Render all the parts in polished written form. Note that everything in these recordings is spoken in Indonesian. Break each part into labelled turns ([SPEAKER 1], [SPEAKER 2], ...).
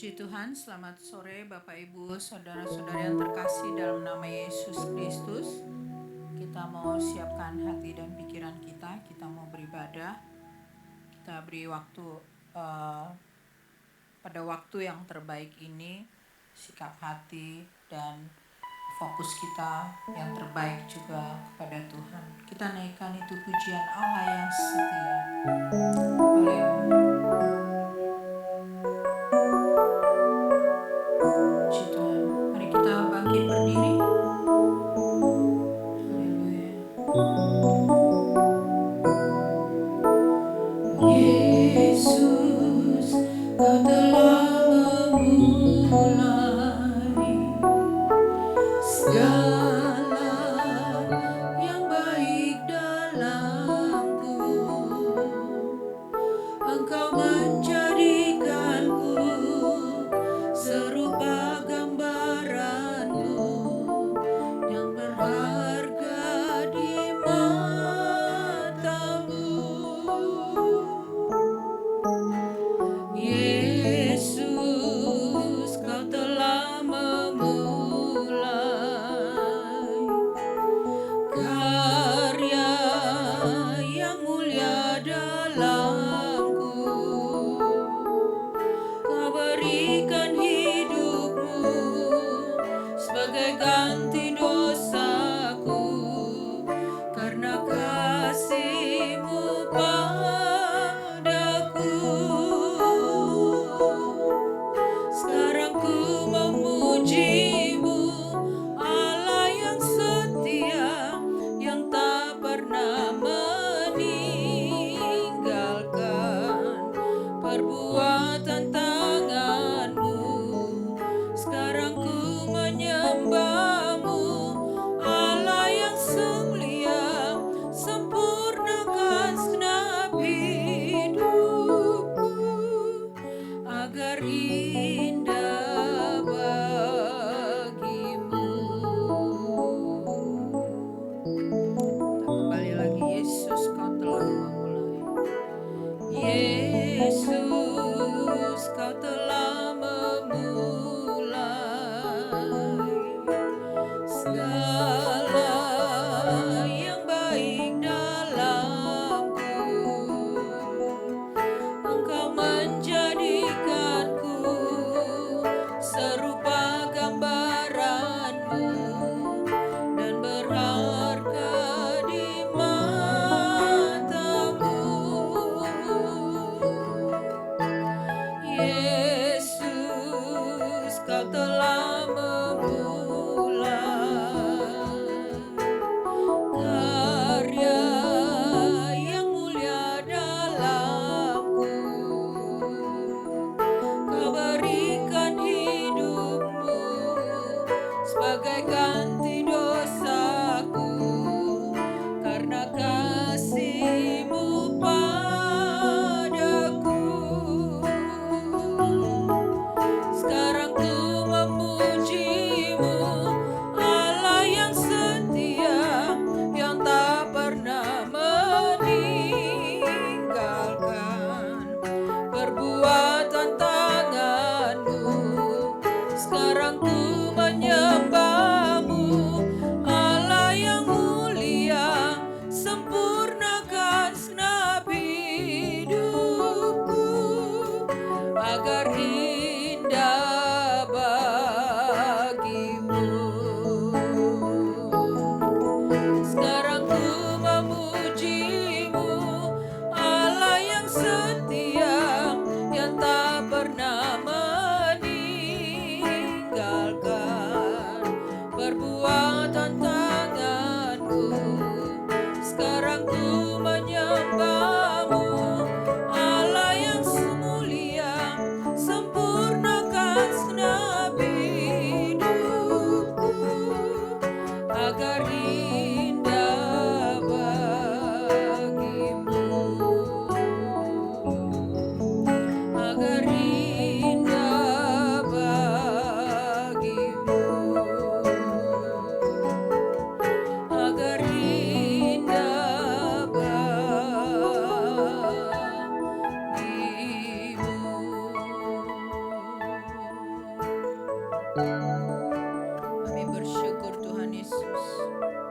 [SPEAKER 1] Puji Tuhan, selamat sore Bapak Ibu, saudara-saudara yang terkasih dalam nama Yesus Kristus. Kita mau siapkan hati dan pikiran kita mau beribadah. Kita beri waktu pada waktu yang terbaik ini, sikap hati dan fokus kita yang terbaik juga kepada Tuhan. Kita naikkan itu pujian Allah yang setia. Haleluya. Puji Tuhan. Mari kita bangkit berdiri. Haleluya. Yesus, Kau telah memulai segala yang baik dalamku. Engkau menjadikanku serupa gambaranmu yang berharga di matamu. Yesus, Kau telah memulai karya yang mulia dalamku. Kau berikan hidupmu sebagai ganti dosaku karena kasih-Mu padaku. Sekarang ku memuji-Mu, Allah yang setia, yang tak pernah meninggalkan perbuatan tangan-Mu. Sekarang ku menyembah-Mu, Allah yang semulia, sempurnakan segenap hidupku agar indah bagi-Mu. Kita kembali lagi. Yesus, Kau telah memulai. Yesus, Kau telah memulai segala yang baik dalamku. Engkau menjadikanku Kami bersyukur Tuhan Yesus,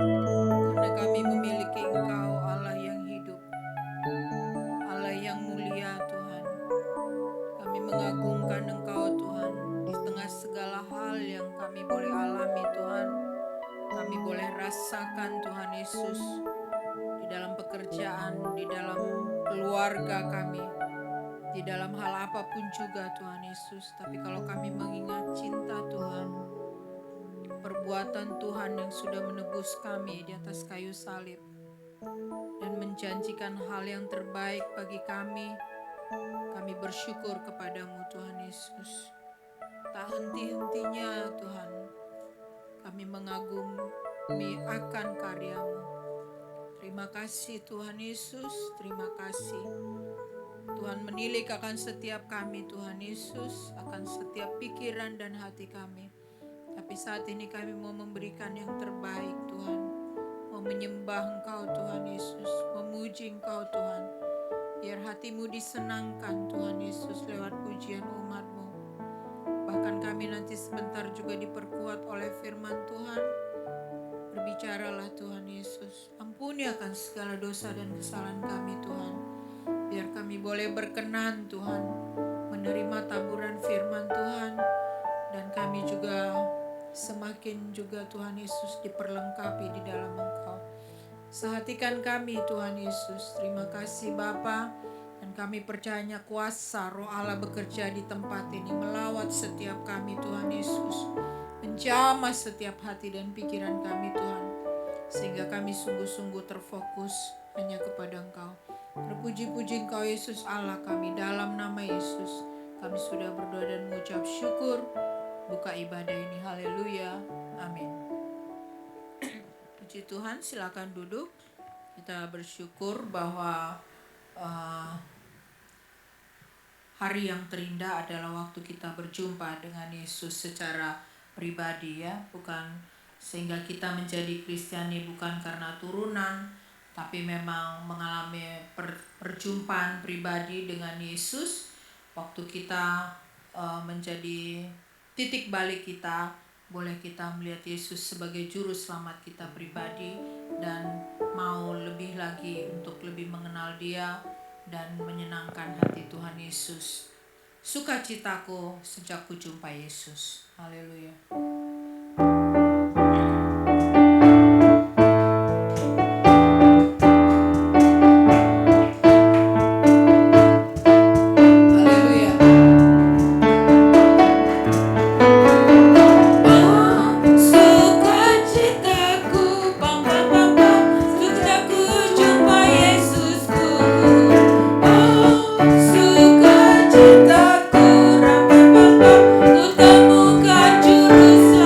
[SPEAKER 1] karena kami memiliki Engkau Allah yang hidup, Allah yang mulia Tuhan. Kami mengagungkan Engkau Tuhan, di tengah segala hal yang kami boleh alami Tuhan. Kami boleh rasakan Tuhan Yesus, di dalam pekerjaan, di dalam keluarga kami, di dalam hal apapun juga Tuhan Yesus. Tapi kalau kami mengingat cinta Tuhan, perbuatan Tuhan yang sudah menebus kami di atas kayu salib dan menjanjikan hal yang terbaik bagi kami bersyukur kepadamu Tuhan Yesus. Tak henti-hentinya Tuhan, kami mengagumi akan karyamu. Terima kasih Tuhan Yesus, terima kasih. Tuhan menilik akan setiap kami Tuhan Yesus, akan setiap pikiran dan hati kami. Tapi saat ini kami mau memberikan yang terbaik Tuhan, mau menyembah Engkau Tuhan Yesus, memuji Engkau Tuhan. Biar hatimu disenangkan Tuhan Yesus lewat pujian umat-Mu. Bahkan kami nanti sebentar juga diperkuat oleh firman Tuhan. Berbicaralah Tuhan Yesus, ampuni akan segala dosa dan kesalahan kami Tuhan. Biar kami boleh berkenan Tuhan, menerima taburan firman Tuhan. Dan kami juga semakin juga Tuhan Yesus diperlengkapi di dalam Engkau. Sehatikan kami Tuhan Yesus. Terima kasih Bapa. Dan kami percaya kuasa Roh Allah bekerja di tempat ini, melawat setiap kami Tuhan Yesus, menjamah setiap hati dan pikiran kami Tuhan, sehingga kami sungguh-sungguh terfokus hanya kepada Engkau. Terpuji-puji Engkau Yesus Allah kami. Dalam nama Yesus kami sudah berdoa dan mengucap syukur. Buka ibadah ini, haleluya, amin. Puji Tuhan, silakan duduk. Kita bersyukur bahwa hari yang terindah adalah waktu kita berjumpa dengan Yesus secara pribadi ya, bukan sehingga kita menjadi Kristiani bukan karena turunan, tapi memang mengalami perjumpaan pribadi dengan Yesus. Waktu kita menjadi titik balik kita, boleh kita melihat Yesus sebagai juru selamat kita pribadi dan mau lebih lagi untuk lebih mengenal Dia dan menyenangkan hati Tuhan Yesus. Sukacitaku sejak ku jumpa Yesus. Haleluya.
[SPEAKER 2] Ku temukan juru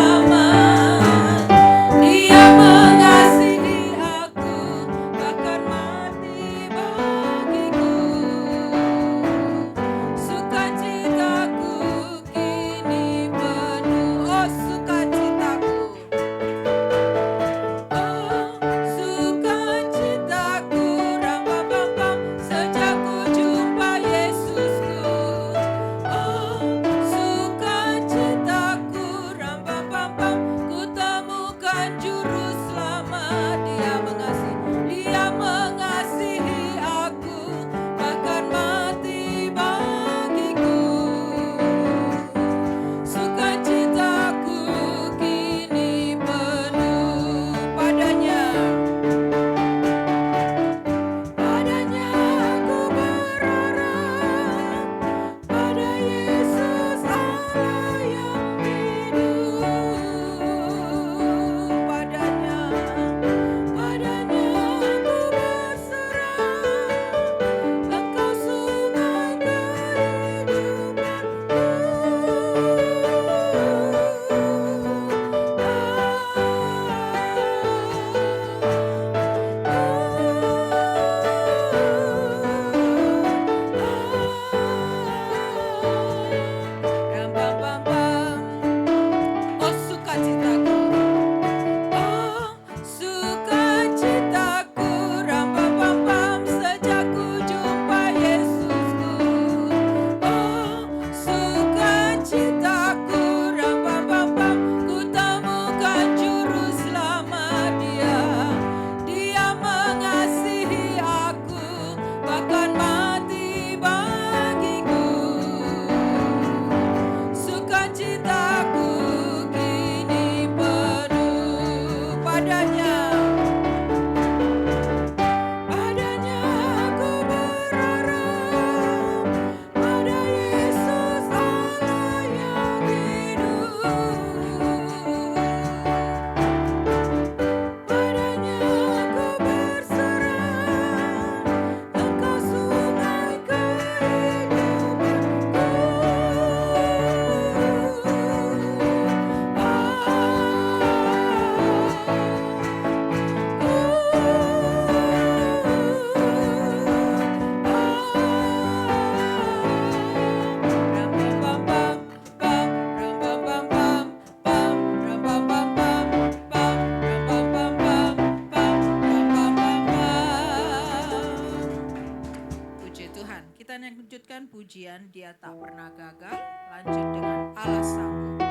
[SPEAKER 1] pujian Dia tak pernah gagal. Lanjut dengan Allah sanggup.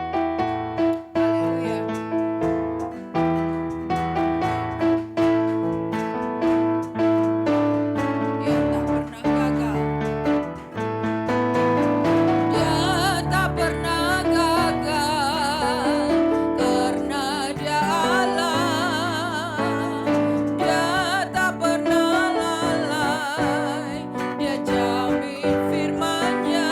[SPEAKER 1] Haleluya. Dia tak pernah gagal. Dia tak pernah gagal karena Dia Allah. Dia tak pernah lalai. Dia jamin firman-Nya.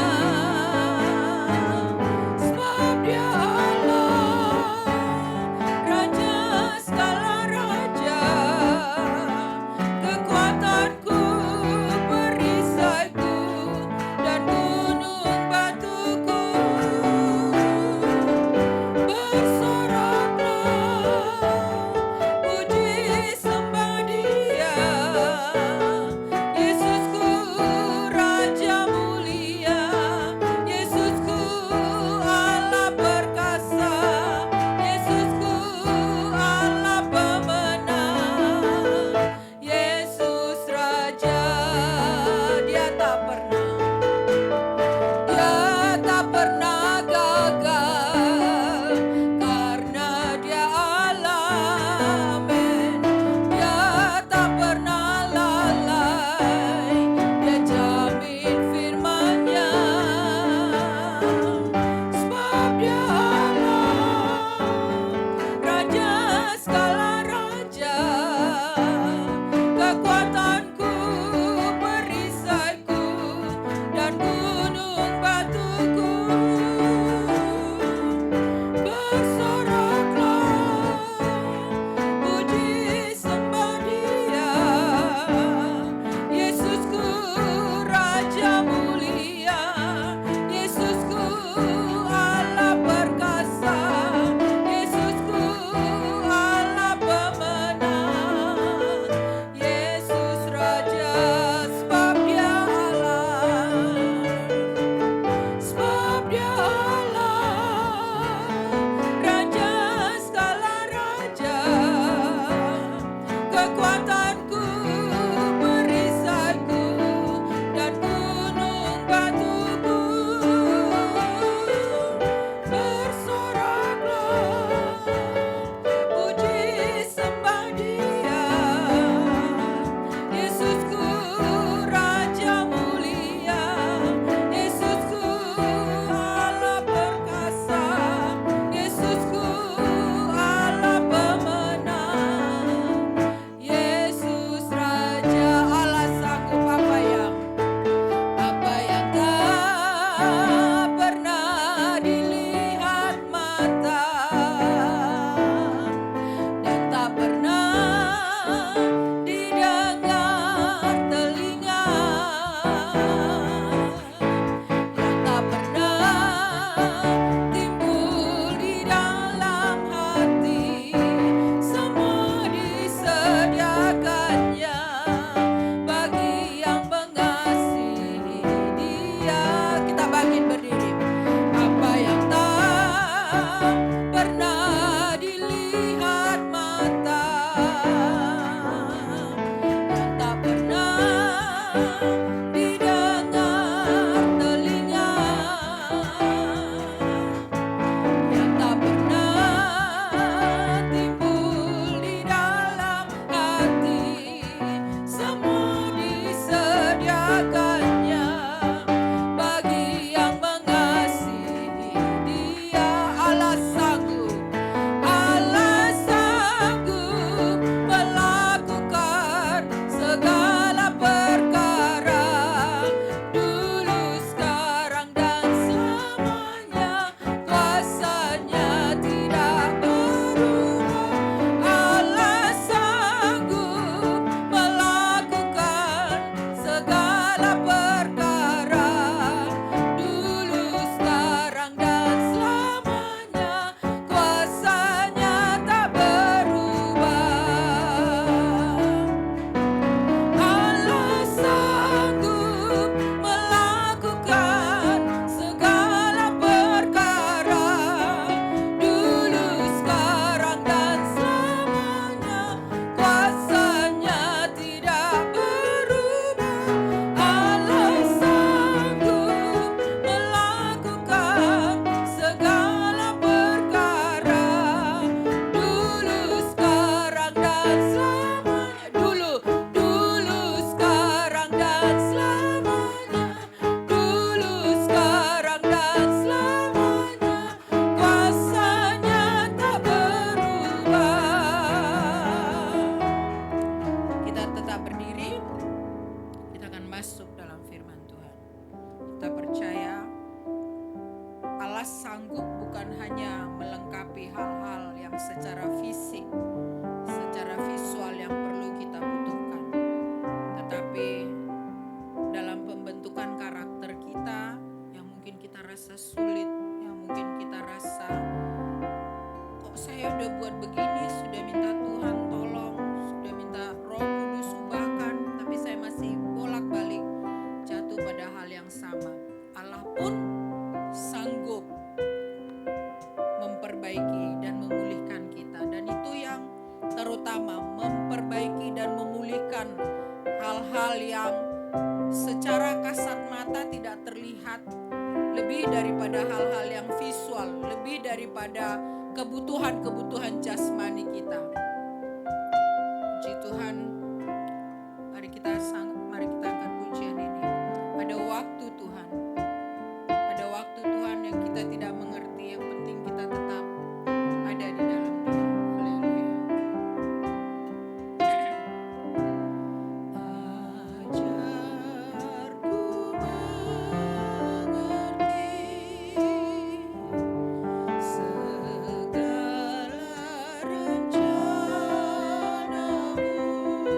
[SPEAKER 1] sanggup bukan hanya melengkapi hal-hal yang secara fisik, secara visual yang perlu kita butuhkan, tetapi dalam pembentukan karakter kita yang mungkin kita rasa sulit, yang mungkin kita rasa kok saya udah buat begini, sudah minta Tuhan tolong, sudah minta Roh Kudus ubahkan, tapi saya masih bolak-balik jatuh pada hal yang sama. Allah pun sanggup memperbaiki dan memulihkan kita, dan itu yang terutama, memperbaiki dan memulihkan hal-hal yang secara kasat mata tidak terlihat, lebih daripada hal-hal yang visual, lebih daripada kebutuhan-kebutuhan jasmani kita. Puji Tuhan, mari kita angkat pujian ini. Ada waktu Tuhan, ada waktu Tuhan yang kita tidak mengerti, yang penting kita tetap ada di dalam Dia. Haleluya. Ajarku mengerti segala rencana-Mu.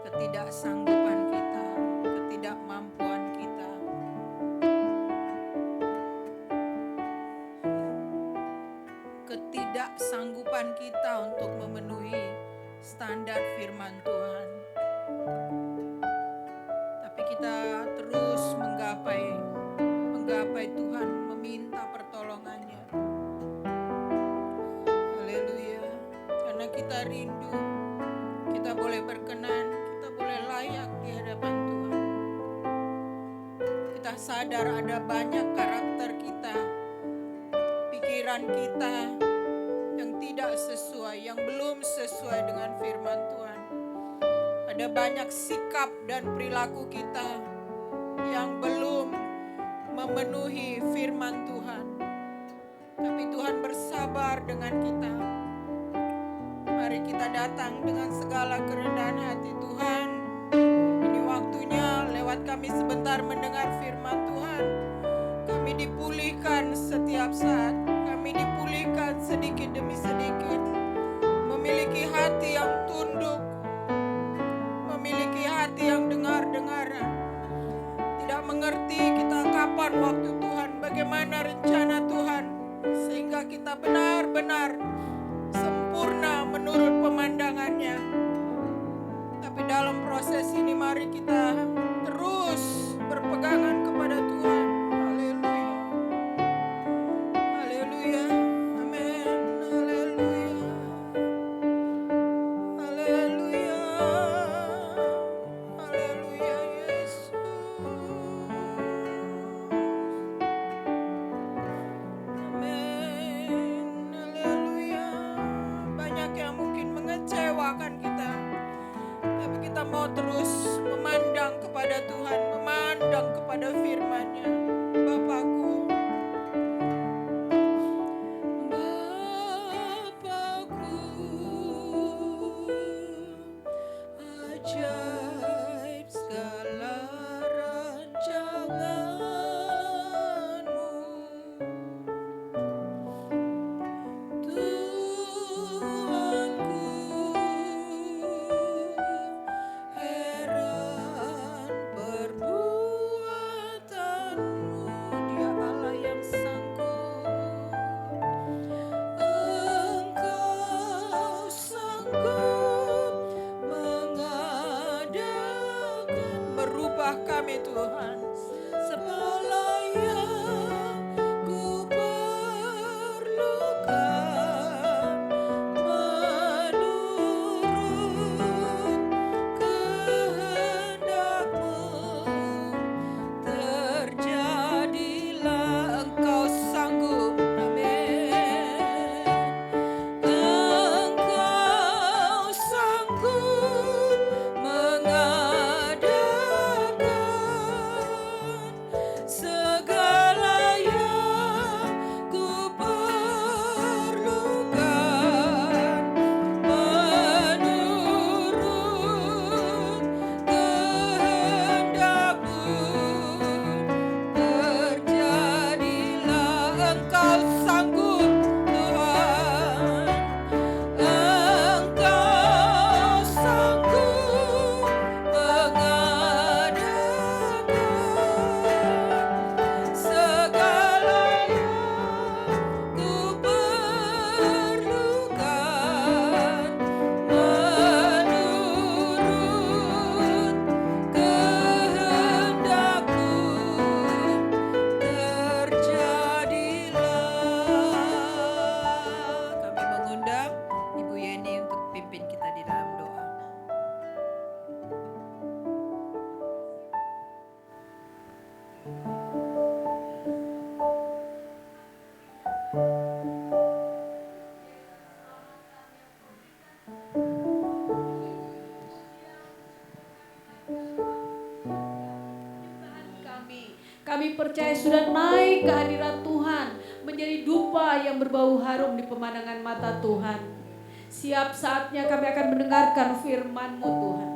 [SPEAKER 1] Ketidaksanggupan kita, ketidakmampuan kita, ketidaksanggupan kita untuk memenuhi standar firman Tuhan. Tapi kita terus menggapai Tuhan, meminta pertolongannya. Haleluya. Karena kita rindu, kita boleh berkenan, kita boleh layak di hadapan Tuhan. Kita sadar ada banyak karakter kita, pikiran kita yang tidak sesuai, yang belum sesuai dengan firman Tuhan. Ada banyak sikap dan perilaku kita yang belum memenuhi firman Tuhan. Tapi Tuhan bersabar dengan kita. Mari kita datang dengan segala kerendahan hati. Tuhan, ini waktunya lewat kami sebentar mendengar firman Tuhan. Kami dipulihkan setiap saat. Kami dipulihkan sedikit demi sedikit. Memiliki hati yang tunduk. Memiliki hati yang dengar-dengaran. Tidak mengerti kita kapan waktu Tuhan, bagaimana rencana Tuhan. Sehingga kita benar-benar sempurna menurut pemandangannya. Tapi dalam proses ini mari kita terus berpegangan kepada Tuhan. Haleluya. Haleluya. Amin. Haleluya. Haleluya. Haleluya Yesus. Amin. Haleluya. Banyak yang mungkin mengecewakan kita, tapi kita mau terus memandang kepada Tuhan, memandang kepada firman-Nya. Bapakku, ajaib segala rancangan-Mu. Tuhanku, heran perbuatan-Mu. Dia Allah yang sanggup. Engkau sanggup mengadakan, merubah kami Tuhan. Segala yang ku perlukan menurut kehendak-Mu, terjadilah. Engkau sanggup. Amin. Engkau sanggup mengadakan segala yang ku perlukan menurut kehendak-Mu, terjadilah. Engkau sanggup Tuhan. Engkau sanggup mengadakan segala yang ku perlukan menurut kehendak-Mu, terjadilah. Kami mengundang Ibu Yeni untuk pimpin kita di dalam doa.
[SPEAKER 2] Kami percaya sudah naik ke hadirat Tuhan, menjadi dupa yang berbau harum di pemandangan mata Tuhan. Siap saatnya kami akan mendengarkan firman-Mu Tuhan.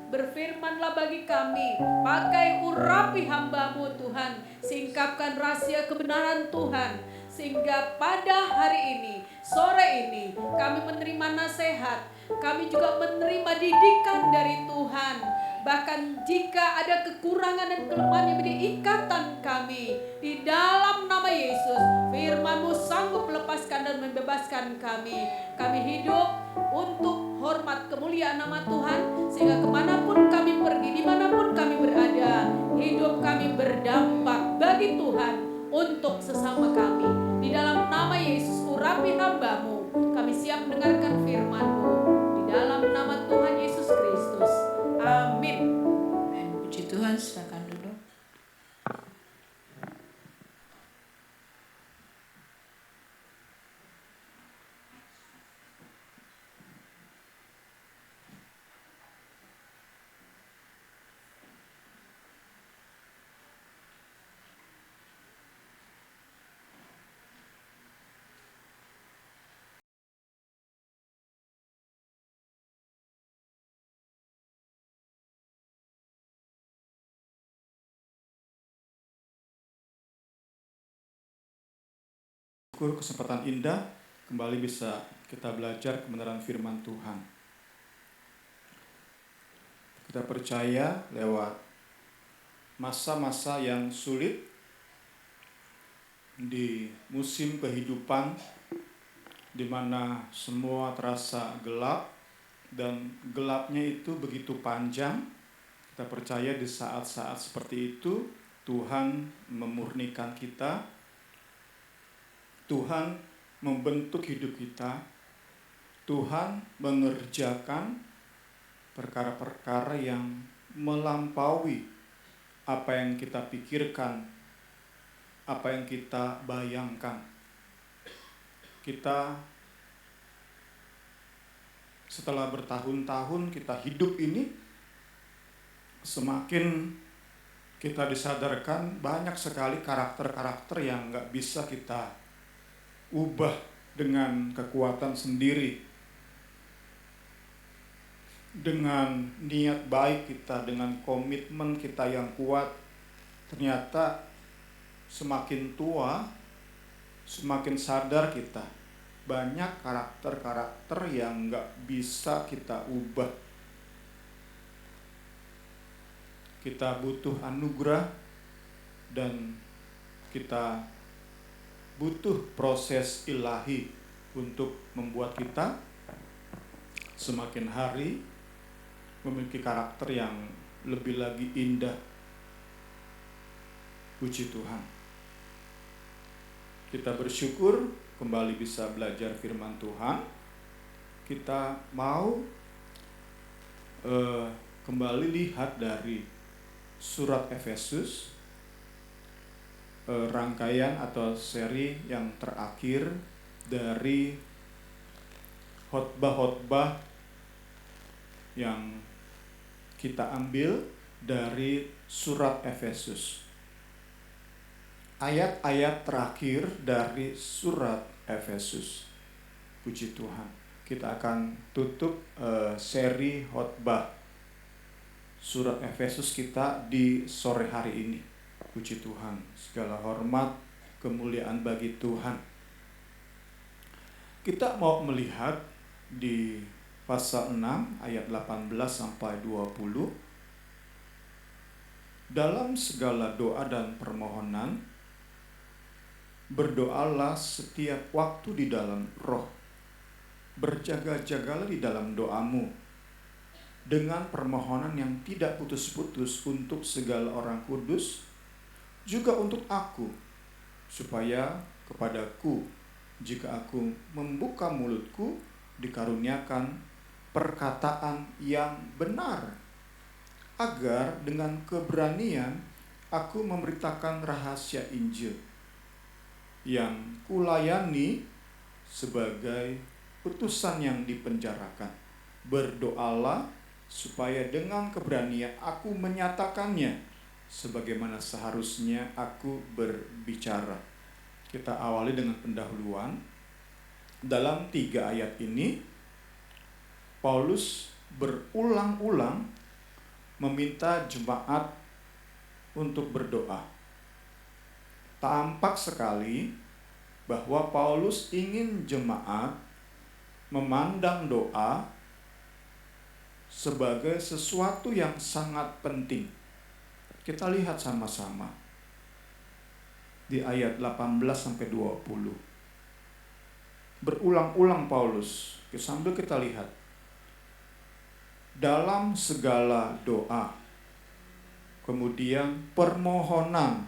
[SPEAKER 2] Berfirmanlah bagi kami, pakai urapi hamba-Mu Tuhan, singkapkan rahasia kebenaran Tuhan, sehingga pada hari ini, sore ini, kami menerima nasihat Kami juga menerima didikan dari Tuhan. Bahkan jika ada kekurangan dan kelemahan yang menjadi ikatan kami, di dalam nama Yesus, firman-Mu sanggup melepaskan dan membebaskan kami. Kami hidup untuk hormat kemuliaan nama Tuhan, sehingga kemanapun kami pergi, dimanapun kami berada, hidup kami berdampak bagi Tuhan untuk sesama kami. Di dalam nama Yesus, urapi hamba-Mu, kami siap mendengarkan firman-Mu. Di dalam nama Tuhan Yesus Kristus. Amin.
[SPEAKER 1] Amin. Puji Tuhan, silakan duduk.
[SPEAKER 3] Kesempatan indah kembali bisa kita belajar kebenaran firman Tuhan. Kita percaya lewat masa-masa yang sulit di musim kehidupan di mana semua terasa gelap dan gelapnya itu begitu panjang. Kita percaya di saat-saat seperti itu Tuhan memurnikan kita, Tuhan membentuk hidup kita, Tuhan mengerjakan perkara-perkara yang melampaui apa yang kita pikirkan, apa yang kita bayangkan. Kita setelah bertahun-tahun kita hidup ini, semakin kita disadarkan banyak sekali karakter-karakter yang gak bisa kita ubah dengan kekuatan sendiri. Dengan niat baik kita, dengan komitmen kita yang kuat, ternyata semakin tua, semakin sadar kita banyak karakter-karakter yang gak bisa kita ubah. Kita butuh anugerah dan kita butuh proses ilahi untuk membuat kita semakin hari memiliki karakter yang lebih lagi indah. Puji Tuhan. Kita bersyukur kembali bisa belajar firman Tuhan. Kita mau kembali lihat dari surat Efesus, rangkaian atau seri yang terakhir dari khotbah-khotbah yang kita ambil dari surat Efesus. Ayat-ayat terakhir dari surat Efesus. Puji Tuhan. Kita akan tutup seri khotbah surat Efesus kita di sore hari ini. Puji Tuhan, segala hormat, kemuliaan bagi Tuhan. Kita mau melihat di pasal 6 ayat 18 sampai 20. Dalam segala doa dan permohonan, berdoalah setiap waktu di dalam roh. Berjaga-jagalah di dalam doamu, dengan permohonan yang tidak putus-putus untuk segala orang kudus, juga untuk aku, supaya kepadaku, jika aku membuka mulutku, dikaruniakan perkataan yang benar, agar dengan keberanian aku memberitakan rahasia Injil yang kulayani sebagai utusan yang dipenjarakan. Berdoalah supaya dengan keberanian aku menyatakannya sebagaimana seharusnya aku berbicara. Kita awali dengan pendahuluan. Dalam 3 ayat ini, Paulus berulang-ulang meminta jemaat untuk berdoa. Tampak sekali bahwa Paulus ingin jemaat memandang doa sebagai sesuatu yang sangat penting. Kita lihat sama-sama di ayat 18-20. Berulang-ulang Paulus, sambil kita lihat, dalam segala doa, kemudian permohonan,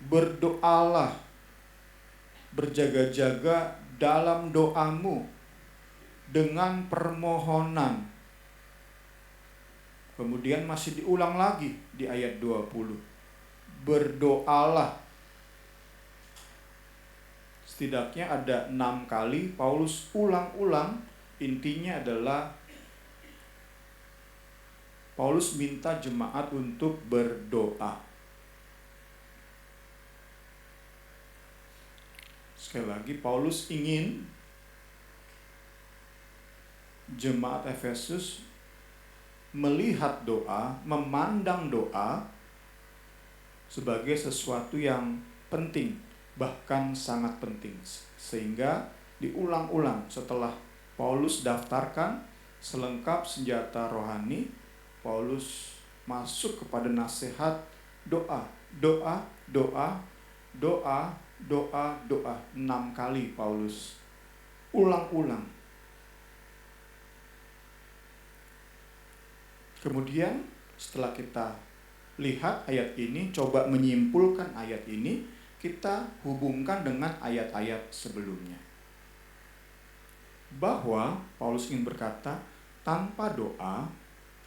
[SPEAKER 3] berdoalah, berjaga-jaga dalam doamu dengan permohonan. Kemudian masih diulang lagi di ayat 20. Berdoalah. Setidaknya ada 6 kali Paulus ulang-ulang. Intinya adalah Paulus minta jemaat untuk berdoa. Sekali lagi, Paulus ingin jemaat Efesus melihat doa, memandang doa sebagai sesuatu yang penting, bahkan sangat penting. Sehingga diulang-ulang setelah Paulus daftarkan selengkap senjata rohani, Paulus masuk kepada nasihat doa, doa, doa, doa, doa, doa. 6 kali Paulus ulang-ulang. Kemudian setelah kita lihat ayat ini, coba menyimpulkan ayat ini, kita hubungkan dengan ayat-ayat sebelumnya. Bahwa Paulus ingin berkata, tanpa doa,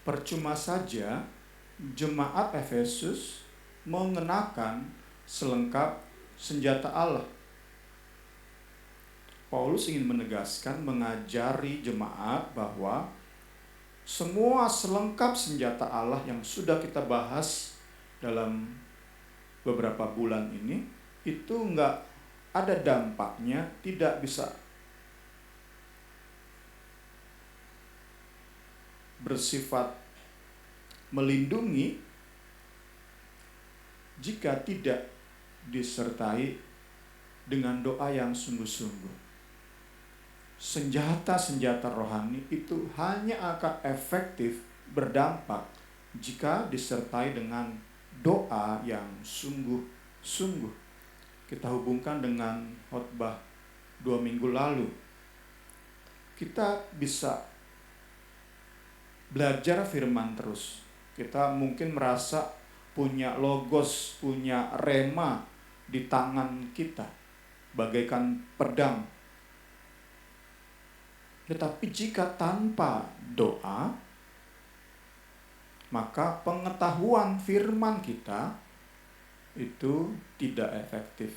[SPEAKER 3] percuma saja jemaat Efesus mengenakan selengkap senjata Allah. Paulus ingin menegaskan, mengajari jemaat bahwa semua selengkap senjata Allah yang sudah kita bahas dalam beberapa bulan ini, itu enggak ada dampaknya, tidak bisa bersifat melindungi jika tidak disertai dengan doa yang sungguh-sungguh. Senjata-senjata rohani itu hanya akan efektif, berdampak jika disertai dengan doa yang sungguh-sungguh. Kita hubungkan dengan khotbah 2 minggu lalu. Kita bisa belajar firman terus. Kita mungkin merasa punya logos, punya rema di tangan kita, bagaikan pedang. Tetapi jika tanpa doa, maka pengetahuan firman kita itu tidak efektif.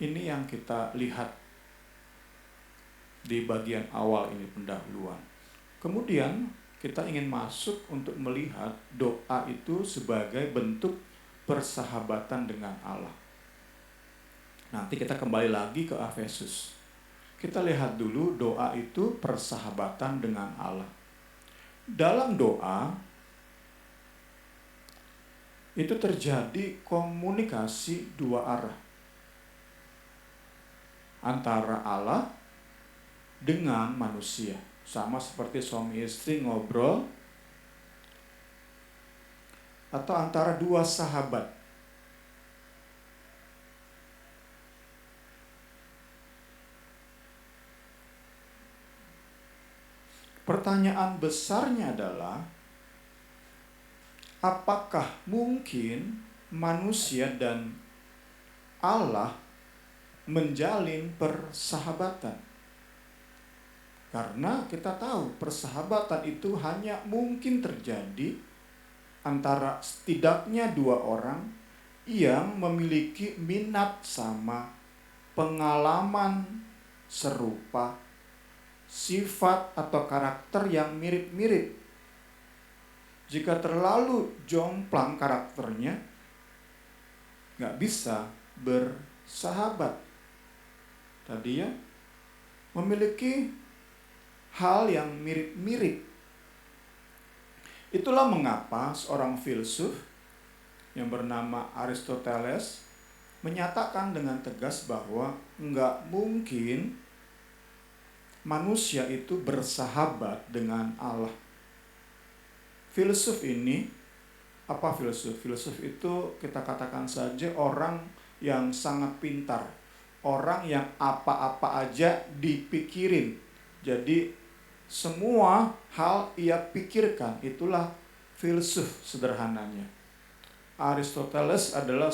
[SPEAKER 3] Ini yang kita lihat di bagian awal ini, pendahuluan. Kemudian kita ingin masuk untuk melihat doa itu sebagai bentuk persahabatan dengan Allah. Nanti kita kembali lagi ke Efesus. Kita lihat dulu doa itu persahabatan dengan Allah. Dalam doa itu terjadi komunikasi 2 arah antara Allah dengan manusia. Sama seperti suami istri ngobrol, atau antara 2 sahabat. Pertanyaan besarnya adalah, apakah mungkin manusia dan Allah menjalin persahabatan? Karena kita tahu persahabatan itu hanya mungkin terjadi antara setidaknya 2 orang yang memiliki minat sama, pengalaman serupa, sifat atau karakter yang mirip-mirip. Jika terlalu jomplang karakternya, nggak bisa bersahabat. Tadi ya, memiliki hal yang mirip-mirip. Itulah mengapa seorang filsuf yang bernama Aristoteles menyatakan dengan tegas bahwa nggak mungkin manusia itu bersahabat dengan Allah. Filsuf ini, apa filsuf? Filsuf itu kita katakan saja orang yang sangat pintar, orang yang apa-apa aja dipikirin. Jadi semua hal ia pikirkan, itulah filsuf sederhananya. Aristoteles adalah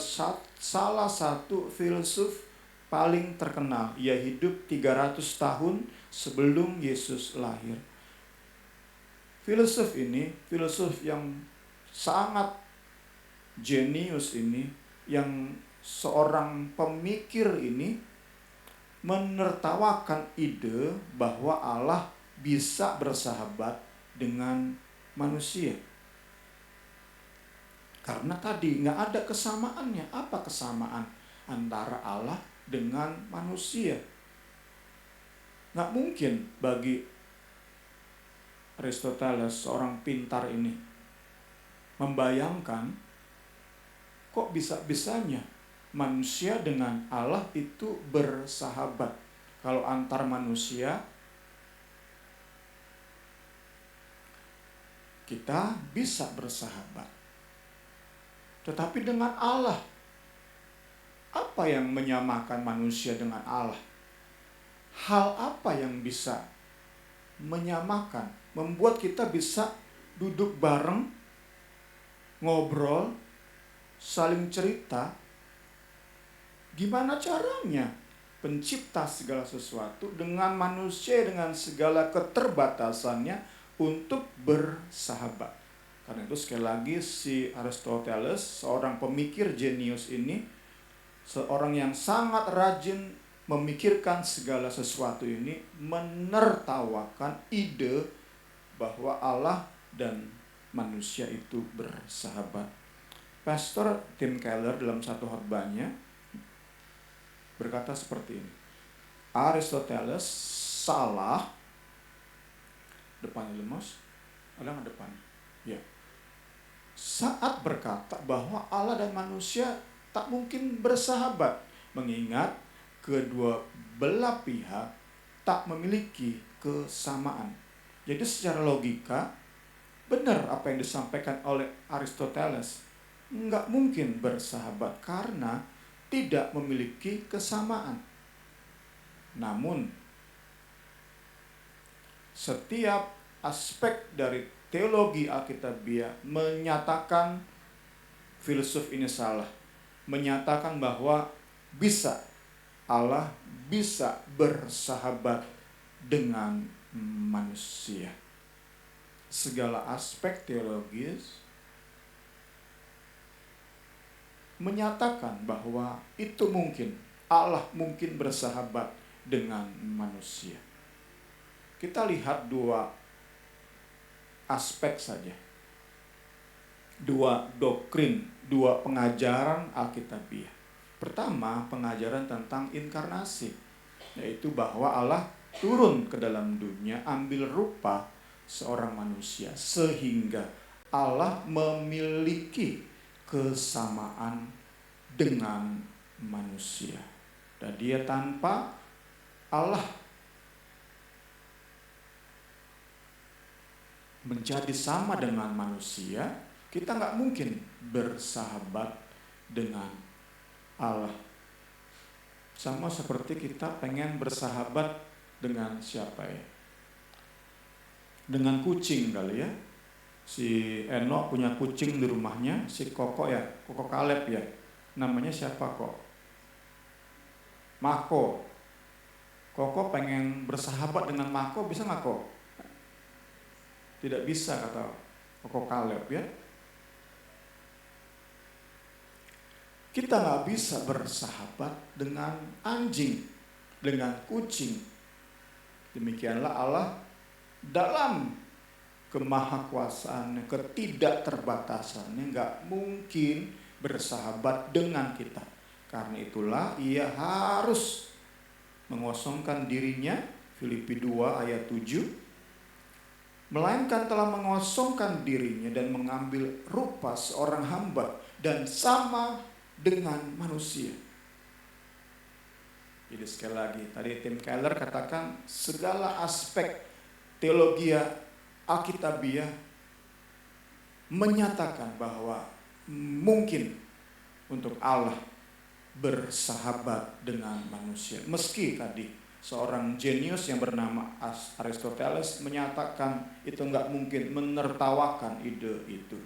[SPEAKER 3] salah satu filsuf paling terkenal. Ia hidup 300 tahun sebelum Yesus lahir. Filsuf ini, filsuf yang sangat jenius ini, yang seorang pemikir ini menertawakan ide bahwa Allah bisa bersahabat dengan manusia. Karena tadi nggak ada kesamaannya. Apa kesamaan antara Allah dengan manusia? Nggak mungkin bagi Aristoteles, seorang pintar ini, membayangkan kok bisa-bisanya manusia dengan Allah itu bersahabat. Kalau antar manusia kita bisa bersahabat, tetapi dengan Allah, apa yang menyamakan manusia dengan Allah? Hal apa yang bisa menyamakan, membuat kita bisa duduk bareng, ngobrol, saling cerita? Gimana caranya pencipta segala sesuatu dengan manusia dengan segala keterbatasannya untuk bersahabat? Karena itu sekali lagi si Aristoteles, seorang pemikir jenius ini, seorang yang sangat rajin memikirkan segala sesuatu ini, menertawakan ide bahwa Allah dan manusia itu bersahabat. Pastor Tim Keller dalam satu khotbahnya berkata seperti ini. Aristoteles salah, depannya lemos, ada nggak depan? Ya. Saat berkata bahwa Allah dan manusia tak mungkin bersahabat, mengingat kedua belah pihak tak memiliki kesamaan. Jadi secara logika benar apa yang disampaikan oleh Aristoteles. Nggak mungkin bersahabat karena tidak memiliki kesamaan. Namun setiap aspek dari teologi Alkitabiah menyatakan filsuf ini salah, menyatakan bahwa Allah bisa bersahabat dengan manusia. Segala aspek teologis menyatakan bahwa itu mungkin, Allah mungkin bersahabat dengan manusia. Kita lihat dua aspek saja, dua doktrin, dua pengajaran Alkitabiah. Pertama, pengajaran tentang inkarnasi, yaitu bahwa Allah turun ke dalam dunia, ambil rupa seorang manusia, sehingga Allah memiliki kesamaan dengan manusia. Dan dia tanpa Allah menjadi sama dengan manusia, kita nggak mungkin bersahabat dengan Allah. Sama seperti kita pengen bersahabat dengan siapa ya? Dengan kucing kali ya. Si Eno punya kucing di rumahnya, si Koko ya, Koko Kaleb ya. Namanya siapa kok? Mako. Koko pengen bersahabat dengan Mako, bisa nggak kok? Tidak bisa kata Koko Kaleb ya. Kita nggak bisa bersahabat dengan anjing, dengan kucing. Demikianlah Allah dalam kemahakuasaannya, ketidakterbatasannya, nggak mungkin bersahabat dengan kita. Karena itulah ia harus mengosongkan dirinya, Filipi 2 ayat 7, melainkan telah mengosongkan dirinya dan mengambil rupa seorang hamba dan sama dengan manusia. Jadi sekali lagi, tadi Tim Keller katakan segala aspek teologi Alkitabiah menyatakan bahwa mungkin untuk Allah bersahabat dengan manusia. Meski tadi seorang jenius yang bernama Aristoteles menyatakan itu nggak mungkin, menertawakan ide itu.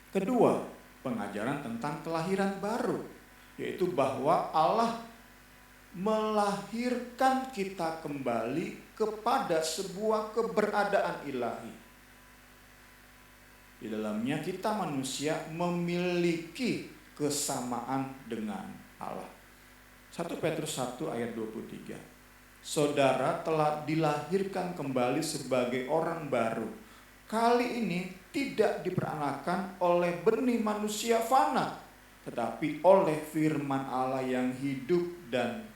[SPEAKER 3] Kedua, pengajaran tentang kelahiran baru, yaitu bahwa Allah melahirkan kita kembali kepada sebuah keberadaan ilahi. Di dalamnya kita manusia memiliki kesamaan dengan Allah. 1 Petrus 1 ayat 23. Saudara telah dilahirkan kembali sebagai orang baru. Kali ini tidak diperanakan oleh benih manusia fana, tetapi oleh firman Allah yang hidup dan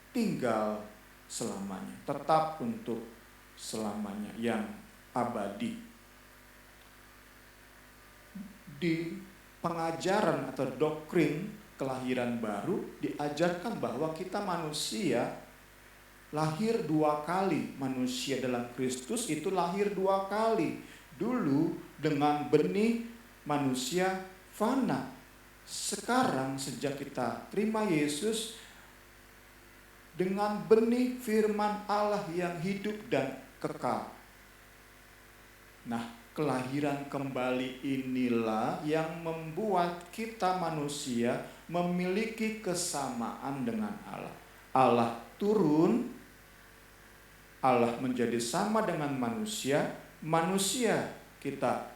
[SPEAKER 3] tinggal selamanya, tetap untuk selamanya, yang abadi. Di pengajaran atau doktrin kelahiran baru diajarkan bahwa kita manusia lahir 2 kali. Manusia dalam Kristus itu lahir 2 kali. Dulu dengan benih manusia fana. Sekarang sejak kita terima Yesus dengan benih firman Allah yang hidup dan kekal. Nah, kelahiran kembali inilah yang membuat kita manusia memiliki kesamaan dengan Allah. Allah turun, Allah menjadi sama dengan manusia, manusia kita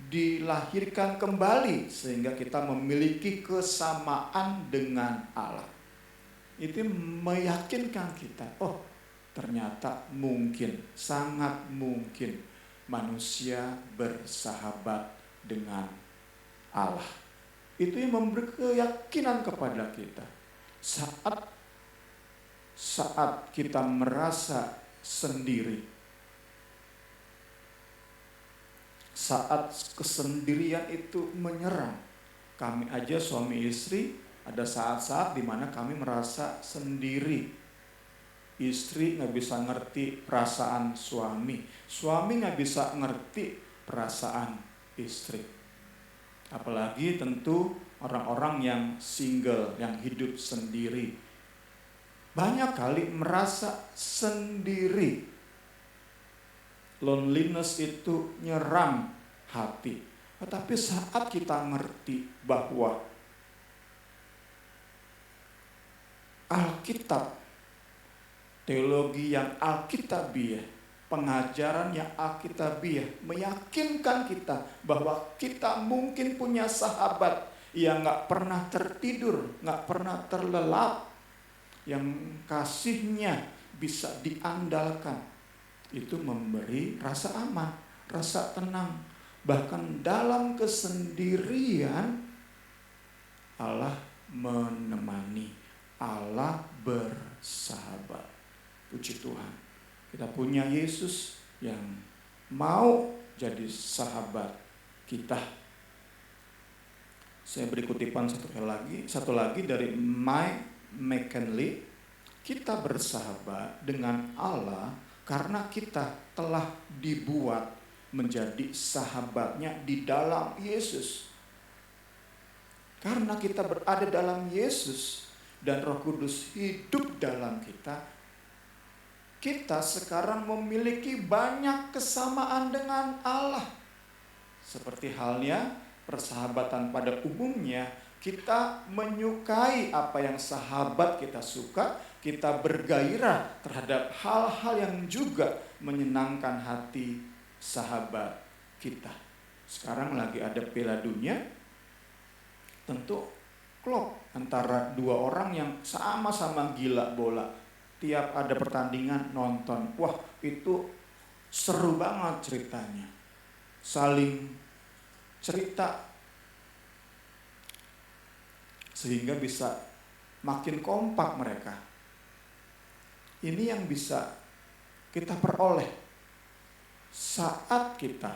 [SPEAKER 3] dilahirkan kembali sehingga kita memiliki kesamaan dengan Allah. Itu meyakinkan kita, oh ternyata mungkin, sangat mungkin manusia bersahabat dengan Allah. Itu yang memberi keyakinan kepada kita. Saat kita merasa sendiri, saat kesendirian itu menyerang, kami aja suami istri ada saat-saat di mana kami merasa sendiri. Istri gak bisa ngerti perasaan suami, suami gak bisa ngerti perasaan istri. Apalagi tentu orang-orang yang single, yang hidup sendiri, banyak kali merasa sendiri. Loneliness itu nyerang hati. Tetapi saat kita ngerti bahwa Alkitab, teologi yang Alkitabiah, pengajaran yang Alkitabiah meyakinkan kita bahwa kita mungkin punya sahabat yang gak pernah tertidur, gak pernah terlelap, yang kasihnya bisa diandalkan. Itu memberi rasa aman, rasa tenang. Bahkan dalam kesendirian Allah menemani, Allah bersahabat. Puji Tuhan, kita punya Yesus yang mau jadi sahabat kita. Saya beri kutipan satu lagi dari Mike McKinley. Kita bersahabat dengan Allah karena kita telah dibuat menjadi sahabatnya di dalam Yesus. Karena kita berada dalam Yesus dan Roh Kudus hidup dalam kita, kita sekarang memiliki banyak kesamaan dengan Allah. Seperti halnya persahabatan pada umumnya, kita menyukai apa yang sahabat kita suka, kita bergairah terhadap hal-hal yang juga menyenangkan hati sahabat kita. Sekarang lagi ada Piala Dunia, tentu klop antara 2 orang yang sama-sama gila bola. Tiap ada pertandingan nonton, wah itu seru banget ceritanya, saling cerita sehingga bisa makin kompak mereka. Ini yang bisa kita peroleh saat kita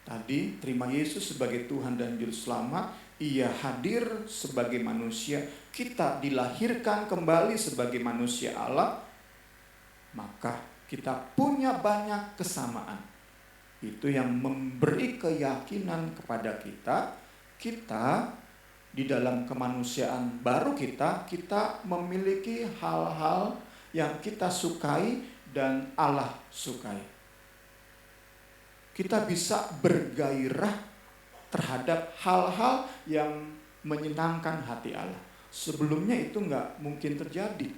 [SPEAKER 3] tadi terima Yesus sebagai Tuhan dan Juru Selamat. Ia hadir sebagai manusia, kita dilahirkan kembali sebagai manusia Allah, maka kita punya banyak kesamaan. Itu yang memberi keyakinan kepada kita di dalam kemanusiaan baru kita memiliki hal-hal yang kita sukai dan Allah sukai. Kita bisa bergairah terhadap hal-hal yang menyenangkan hati Allah. Sebelumnya itu nggak mungkin terjadi.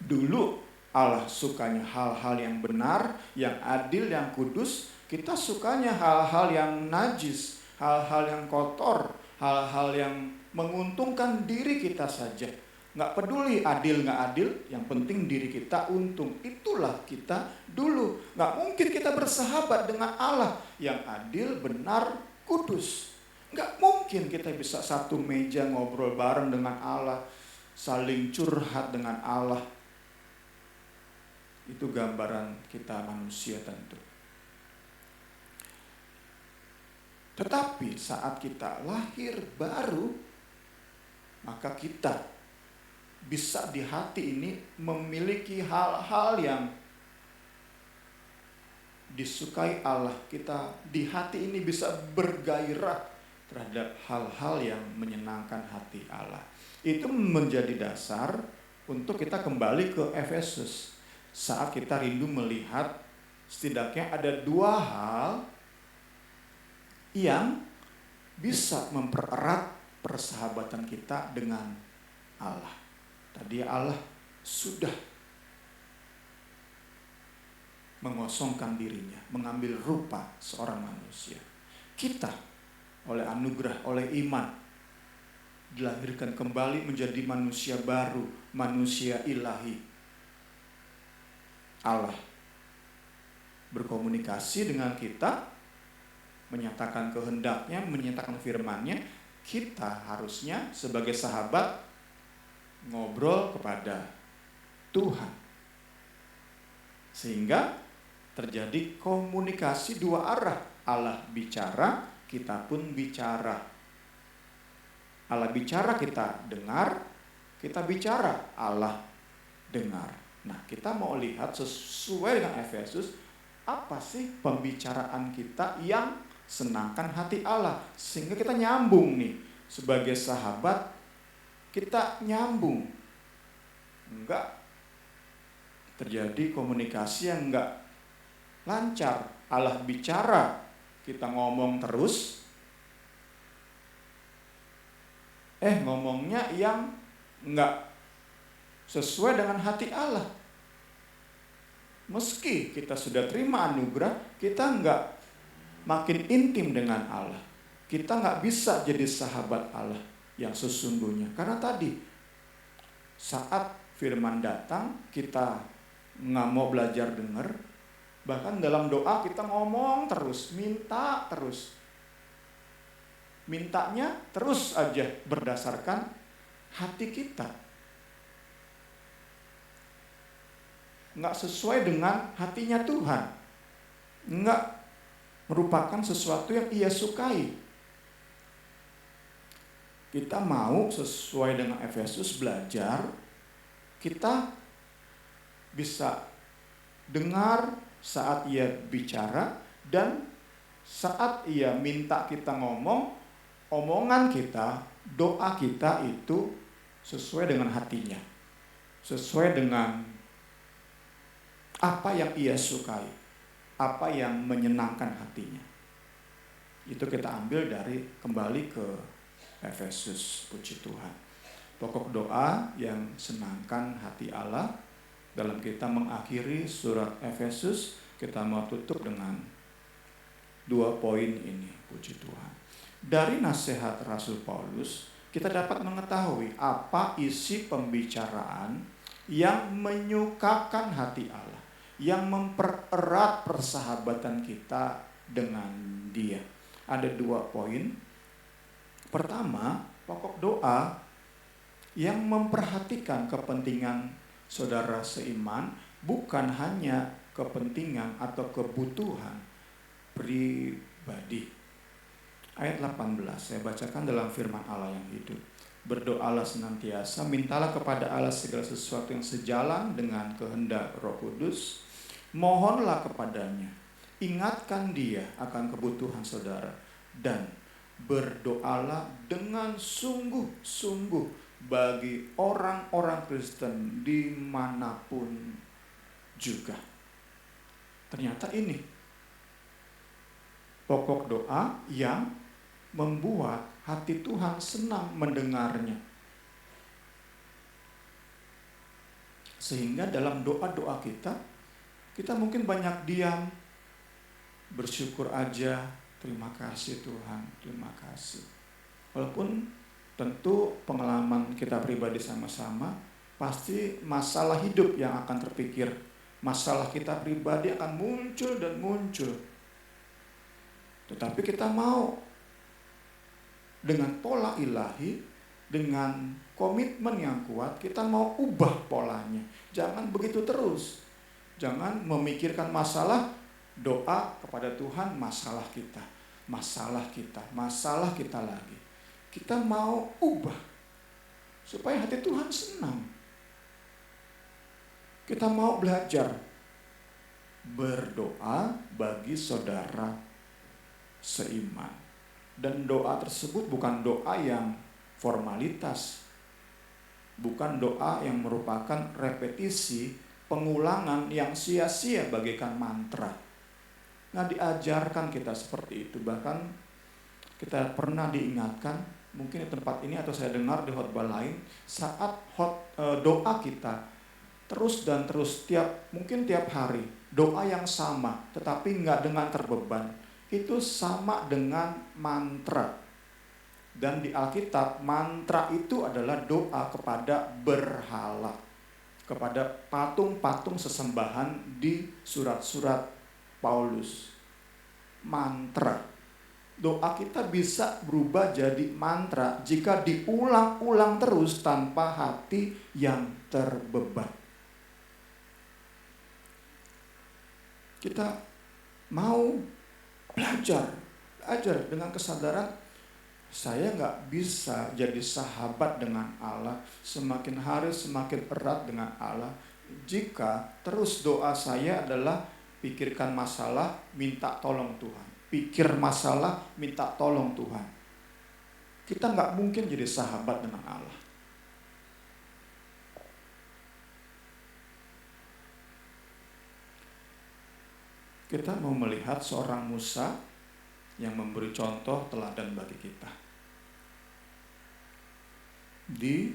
[SPEAKER 3] Dulu Allah sukanya hal-hal yang benar, yang adil, yang kudus. Kita sukanya hal-hal yang najis, hal-hal yang kotor, hal-hal yang menguntungkan diri kita saja. Nggak peduli adil nggak adil, yang penting diri kita untung. Itulah kita dulu. Nggak mungkin kita bersahabat dengan Allah yang adil, benar, kudus. Nggak mungkin kita bisa satu meja ngobrol bareng dengan Allah, saling curhat dengan Allah. Itu gambaran kita manusia tentu. Tetapi saat kita lahir baru, maka kita bisa di hati ini memiliki hal-hal yang disukai Allah. Kita di hati ini bisa bergairah terhadap hal-hal yang menyenangkan hati Allah. Itu menjadi dasar untuk kita kembali ke Efesus. Saat kita rindu melihat setidaknya ada dua hal yang bisa mempererat persahabatan kita dengan Allah. Tadi Allah sudah mengosongkan dirinya, mengambil rupa seorang manusia. Kita oleh anugerah, oleh iman, dilahirkan kembali menjadi manusia baru, manusia ilahi. Allah berkomunikasi dengan kita, menyatakan kehendaknya, menyatakan firman-Nya. Kita harusnya sebagai sahabat ngobrol kepada Tuhan, sehingga terjadi komunikasi dua arah. Allah bicara, kita pun bicara. Allah bicara, kita dengar. Kita bicara, Allah dengar. Nah, kita mau lihat sesuai dengan Efesus, apa sih pembicaraan kita yang senangkan hati Allah, sehingga kita nyambung nih sebagai sahabat. Kita nyambung, enggak terjadi komunikasi yang enggak lancar. Allah bicara, kita ngomong terus, ngomongnya yang enggak sesuai dengan hati Allah. Meski kita sudah terima anugerah, kita enggak makin intim dengan Allah. Kita enggak bisa jadi sahabat Allah yang sesungguhnya. Karena tadi saat firman datang, kita nggak mau belajar dengar. Bahkan dalam doa kita ngomong terus, minta terus. Mintanya terus aja berdasarkan hati kita. Nggak sesuai dengan hatinya Tuhan. Nggak merupakan sesuatu yang Ia sukai. Kita mau sesuai dengan Efesus belajar, kita bisa dengar saat Ia bicara, dan saat Ia minta kita ngomong, omongan kita, doa kita itu sesuai dengan hatinya, sesuai dengan apa yang Ia sukai, apa yang menyenangkan hatinya. Itu kita ambil dari kembali ke Efesus, puji Tuhan. Pokok doa yang senangkan hati Allah. Dalam kita mengakhiri surat Efesus, kita mau tutup dengan 2 poin ini, puji Tuhan. Dari nasihat Rasul Paulus, kita dapat mengetahui apa isi pembicaraan yang menyukakan hati Allah, yang mempererat persahabatan kita dengan Dia. Ada 2 poin. Pertama, pokok doa yang memperhatikan kepentingan saudara seiman, bukan hanya kepentingan atau kebutuhan pribadi. Ayat 18, saya bacakan dalam firman Allah yang hidup. Berdoalah senantiasa, mintalah kepada Allah segala sesuatu yang sejalan dengan kehendak Roh Kudus. Mohonlah kepadanya, ingatkan dia akan kebutuhan saudara, dan berdoalah dengan sungguh-sungguh bagi orang-orang Kristen dimanapun juga. Ternyata ini pokok doa yang membuat hati Tuhan senang mendengarnya. Sehingga dalam doa-doa kita mungkin banyak diam, bersyukur aja, terima kasih Tuhan, terima kasih. Walaupun tentu pengalaman kita pribadi sama-sama, pasti masalah hidup yang akan terpikir, masalah kita pribadi akan muncul dan muncul. Tetapi kita mau dengan pola ilahi, dengan komitmen yang kuat, kita mau ubah polanya. Jangan begitu terus. Jangan memikirkan masalah, doa kepada Tuhan, masalah kita lagi. Kita mau ubah supaya hati Tuhan senang. Kita mau belajar berdoa bagi saudara seiman. Dan doa tersebut bukan doa yang formalitas, bukan doa yang merupakan repetisi, pengulangan yang sia-sia bagaikan mantra. Nah, diajarkan kita seperti itu. Bahkan kita pernah diingatkan, mungkin di tempat ini atau saya dengar di khotbah lain, saat doa kita terus dan terus mungkin tiap hari doa yang sama, tetapi nggak dengan terbeban, itu sama dengan mantra. Dan di Alkitab, mantra itu adalah doa kepada berhala, kepada patung-patung sesembahan di surat-surat Paulus. Mantra. Doa kita bisa berubah jadi mantra jika diulang-ulang terus tanpa hati yang terbeban. Kita mau belajar dengan kesadaran, saya nggak bisa jadi sahabat dengan Allah, semakin hari semakin erat dengan Allah, jika terus doa saya adalah pikirkan masalah, minta tolong Tuhan. Pikir masalah, minta tolong Tuhan. Kita nggak mungkin jadi sahabat dengan Allah. Kita mau melihat seorang Musa yang memberi contoh teladan bagi kita. Di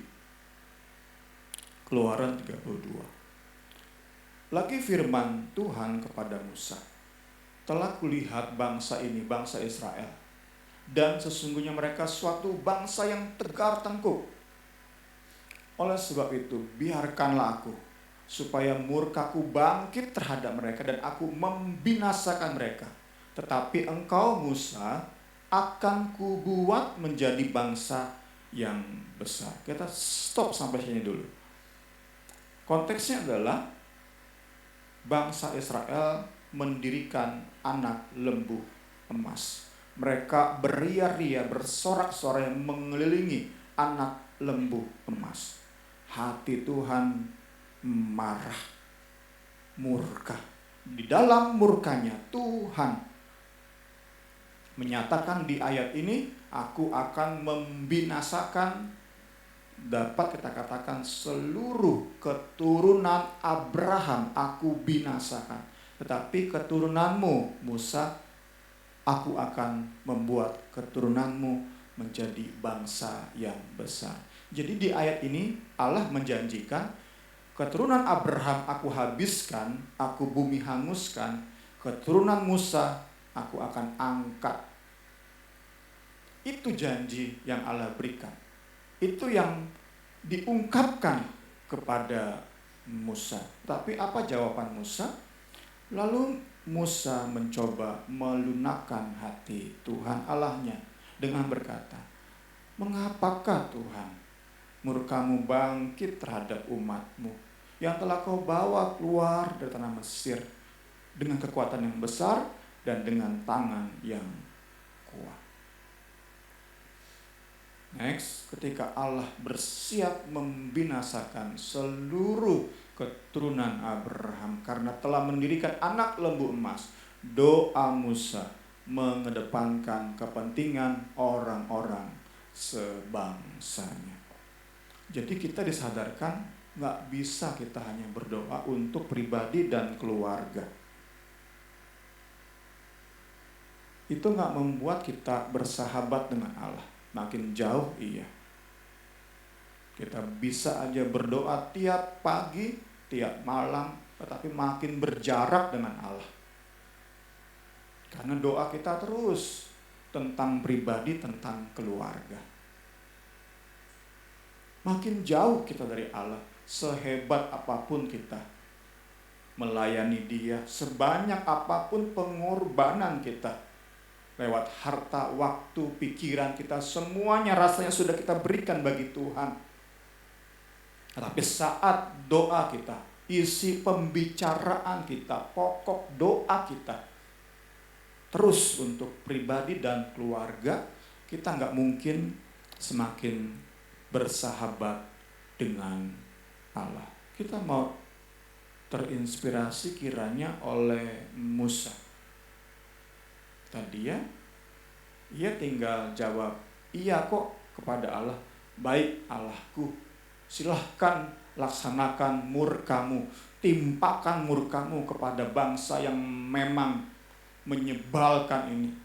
[SPEAKER 3] Keluaran 32. Lagi firman Tuhan kepada Musa, telah kulihat bangsa ini, bangsa Israel, dan sesungguhnya mereka suatu bangsa yang tegar tengkuk. Oleh sebab itu, biarkanlah aku, supaya murkaku bangkit terhadap mereka dan aku membinasakan mereka. Tetapi engkau Musa akan kubuat menjadi bangsa yang besar. Kita stop sampai sini dulu. Konteksnya adalah bangsa Israel mendirikan anak lembu emas. Mereka beria-ria, bersorak-sorai mengelilingi anak lembu emas. Hati Tuhan marah, murka. Di dalam murkanya Tuhan menyatakan di ayat ini, aku akan membinasakan, dapat kita katakan seluruh keturunan Abraham aku binasakan. Tetapi keturunanmu Musa, aku akan membuat keturunanmu menjadi bangsa yang besar. Jadi di ayat ini Allah menjanjikan, keturunan Abraham aku habiskan, aku bumi hanguskan, keturunan Musa aku akan angkat. Itu janji yang Allah berikan. Itu yang diungkapkan kepada Musa. Tapi apa jawaban Musa? Lalu Musa mencoba melunakkan hati Tuhan Allahnya dengan berkata, mengapakah Tuhan murkamu bangkit terhadap umatmu yang telah kau bawa keluar dari tanah Mesir dengan kekuatan yang besar dan dengan tangan yang kuat. Next, ketika Allah bersiap membinasakan seluruh keturunan Abraham karena telah mendirikan anak lembu emas, doa Musa mengedepankan kepentingan orang-orang sebangsanya. Jadi kita disadarkan gak bisa kita hanya berdoa untuk pribadi dan keluarga. Itu gak membuat kita bersahabat dengan Allah. Makin jauh iya. Kita bisa aja berdoa tiap pagi, tiap malam, tetapi makin berjarak dengan Allah. Karena doa kita terus tentang pribadi, tentang keluarga. Makin jauh kita dari Allah, sehebat apapun kita melayani Dia, sebanyak apapun pengorbanan kita, lewat harta, waktu, pikiran kita, semuanya rasanya sudah kita berikan bagi Tuhan. Tapi saat doa kita, isi pembicaraan kita, pokok doa kita, terus untuk pribadi dan keluarga, kita nggak mungkin semakin bersahabat dengan Allah. Kita mau terinspirasi kiranya oleh Musa. Tadi ia tinggal jawab, iya kok kepada Allah, baik Allahku, silahkan laksanakan murkamu, timpakan murkamu kepada bangsa yang memang menyebalkan ini.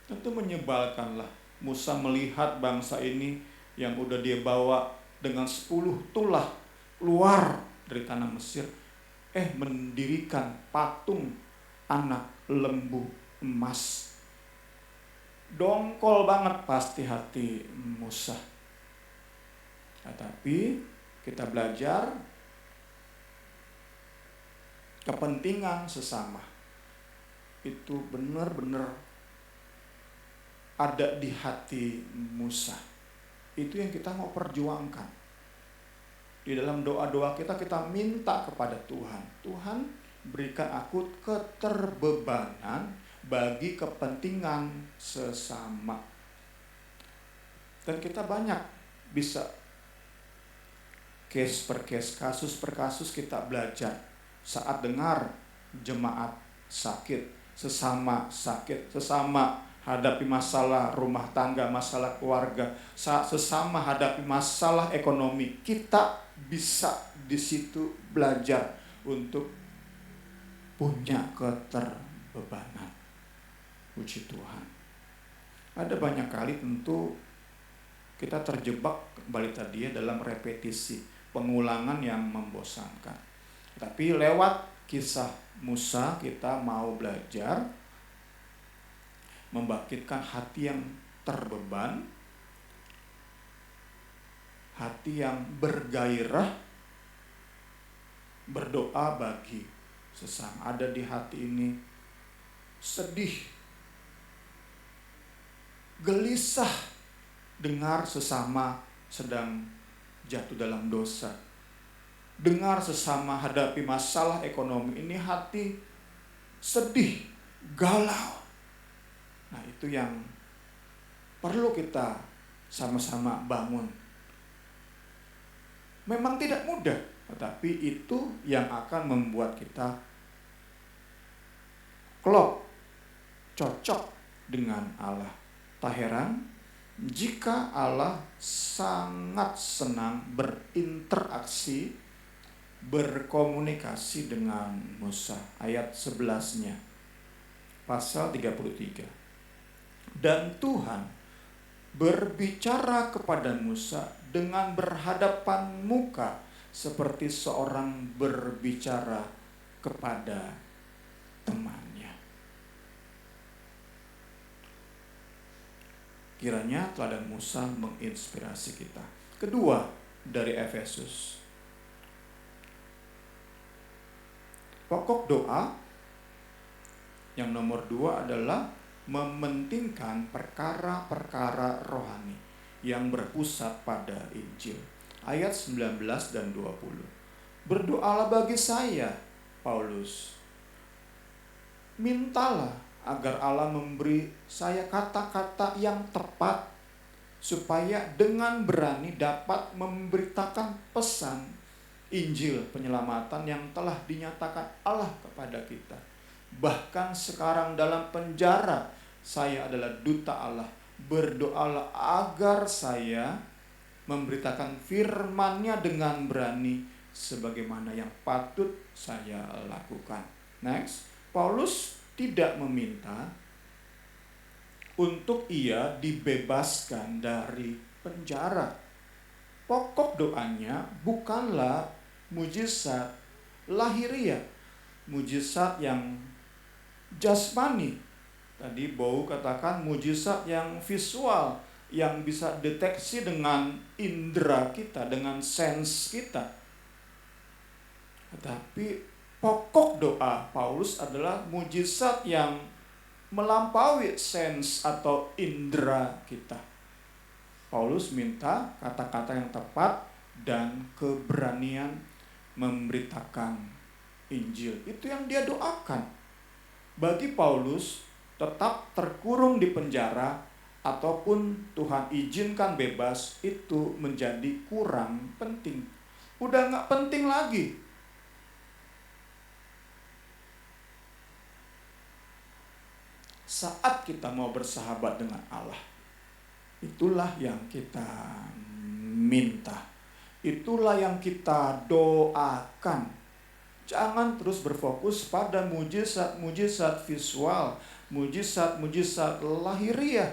[SPEAKER 3] Tentu menyebalkanlah. Musa melihat bangsa ini yang udah dia bawa dengan 10 tulah keluar dari tanah Mesir, mendirikan patung anak lembu emas. Dongkol banget pasti hati Musa. Tetapi kita belajar kepentingan sesama itu benar-benar ada di hati Musa. Itu yang kita mau perjuangkan. Di dalam doa-doa kita minta kepada Tuhan, Tuhan berikan aku keterbebanan bagi kepentingan sesama. Dan kita banyak bisa case per case, kasus per kasus kita belajar saat dengar jemaat sakit, sesama hadapi masalah rumah tangga, masalah keluarga, saat sesama hadapi masalah ekonomi, kita bisa di situ belajar untuk punya keterbebanan. Puji Tuhan. Ada banyak kali tentu kita terjebak kembali tadi dalam repetisi, pengulangan yang membosankan. Tapi lewat kisah Musa kita mau belajar membangkitkan hati yang terbeban, hati yang bergairah, berdoa bagi sesama. Ada di hati ini sedih, gelisah dengar sesama sedang jatuh dalam dosa, dengar sesama hadapi masalah ekonomi, ini hati sedih, galau. Nah, itu yang perlu kita sama-sama bangun. Memang tidak mudah, tetapi itu yang akan membuat kita klop, cocok dengan Allah. Tak heran jika Allah sangat senang berinteraksi, berkomunikasi dengan Musa. Ayat 11-nya, pasal 33. Dan Tuhan berbicara kepada Musa dengan berhadapan muka seperti seorang berbicara kepada temannya. Kiranya teladan Musa menginspirasi kita. Kedua, dari Efesus, pokok doa yang nomor 2 adalah mementingkan perkara-perkara rohani yang berpusat pada Injil. Ayat 19 dan 20. Berdoalah bagi saya, Paulus. Mintalah agar Allah memberi saya kata-kata yang tepat supaya dengan berani dapat memberitakan pesan Injil penyelamatan yang telah dinyatakan Allah kepada kita. Bahkan sekarang dalam penjara, saya adalah duta Allah. Berdoalah agar saya memberitakan firman-Nya dengan berani sebagaimana yang patut saya lakukan. Next, Paulus tidak meminta untuk ia dibebaskan dari penjara. Pokok doanya bukanlah mujizat lahiriah, mujizat yang jasmani. Tadi Bow katakan mujizat yang visual, yang bisa deteksi dengan indera kita, dengan sense kita. Tetapi pokok doa Paulus adalah mujizat yang melampaui sense atau indera kita. Paulus minta kata-kata yang tepat dan keberanian memberitakan Injil. Itu yang dia doakan. Bagi Paulus, tetap terkurung di penjara ataupun Tuhan izinkan bebas, itu menjadi kurang penting. Udah gak penting lagi. Saat kita mau bersahabat dengan Allah, itulah yang kita minta. Itulah yang kita doakan. Jangan terus berfokus pada mujizat-mujizat visual, mujizat-mujizat lahiriah.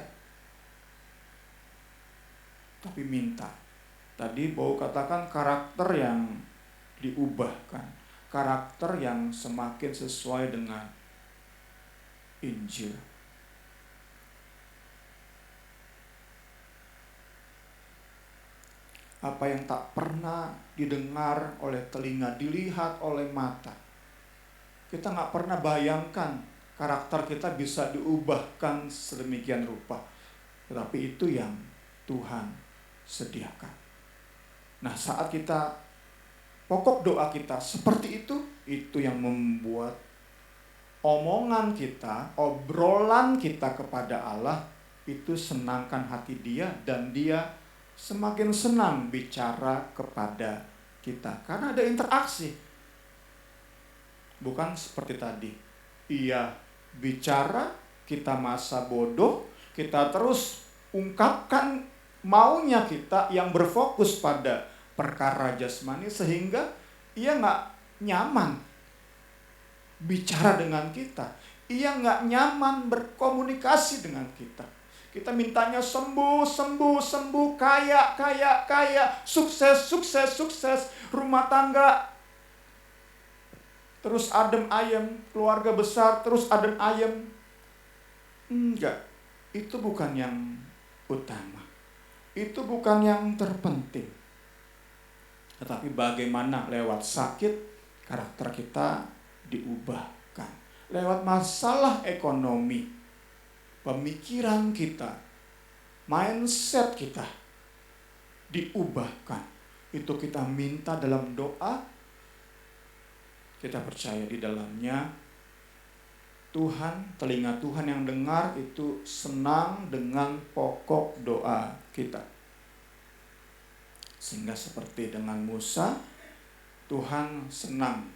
[SPEAKER 3] Tapi minta. Tadi Bow katakan karakter yang diubahkan. Karakter yang semakin sesuai dengan Injil. Apa yang tak pernah didengar oleh telinga, dilihat oleh mata. Kita gak pernah bayangkan karakter kita bisa diubahkan sedemikian rupa. Tetapi itu yang Tuhan sediakan. Nah, saat kita, pokok doa kita seperti itu yang membuat omongan kita, obrolan kita kepada Allah itu senangkan hati Dia, dan Dia semakin senang bicara kepada kita karena ada interaksi. Bukan seperti tadi, Ia bicara, kita masa bodoh, kita terus ungkapkan maunya kita yang berfokus pada perkara jasmani, sehingga Ia gak nyaman bicara dengan kita. Ia gak nyaman berkomunikasi dengan kita. Kita mintanya sembuh, kaya, sukses, rumah tangga terus adem ayem, keluarga besar terus adem ayem. Enggak, itu bukan yang utama. Itu bukan yang terpenting. Tetapi bagaimana lewat sakit karakter kita diubahkan. Lewat masalah ekonomi, pemikiran kita, mindset kita diubahkan. Itu kita minta dalam doa. Kita percaya di dalamnya Tuhan, telinga Tuhan yang dengar itu senang dengan pokok doa kita. Sehingga seperti dengan Musa, Tuhan senang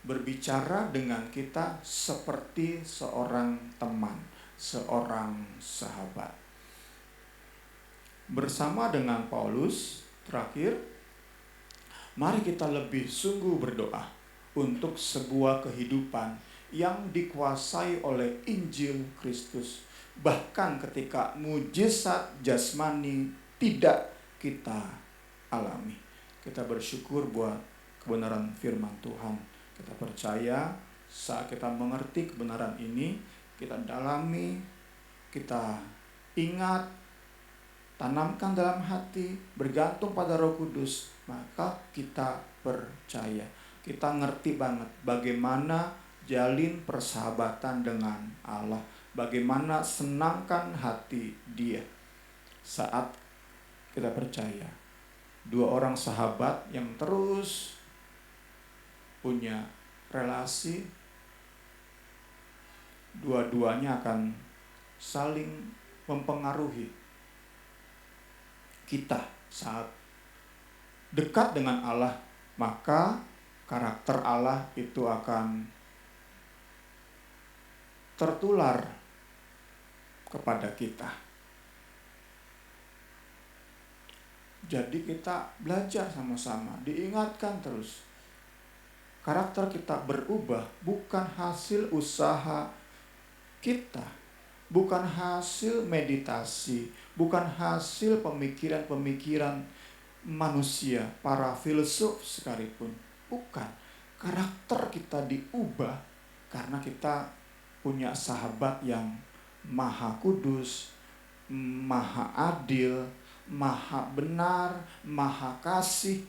[SPEAKER 3] berbicara dengan kita seperti seorang teman, seorang sahabat. Bersama dengan Paulus, terakhir, mari kita lebih sungguh berdoa untuk sebuah kehidupan yang dikuasai oleh Injil Kristus. Bahkan ketika mujizat jasmani tidak kita alami, kita bersyukur buat kebenaran firman Tuhan. Kita percaya saat kita mengerti kebenaran ini, kita dalami, kita ingat, tanamkan dalam hati, bergantung pada Roh Kudus, maka kita percaya. Kita ngerti banget bagaimana jalin persahabatan dengan Allah, bagaimana senangkan hati Dia. Saat kita percaya, dua orang sahabat yang terus punya relasi, dua-duanya akan saling mempengaruhi kita saat dekat dengan Allah, maka karakter Allah itu akan tertular kepada kita. Jadi kita belajar sama-sama, diingatkan terus. Karakter kita berubah bukan hasil usaha kita, bukan hasil meditasi, bukan hasil pemikiran-pemikiran manusia, para filsuf sekalipun. Bukan. Karakter kita diubah karena kita punya sahabat yang maha kudus, maha adil, maha benar, maha kasih.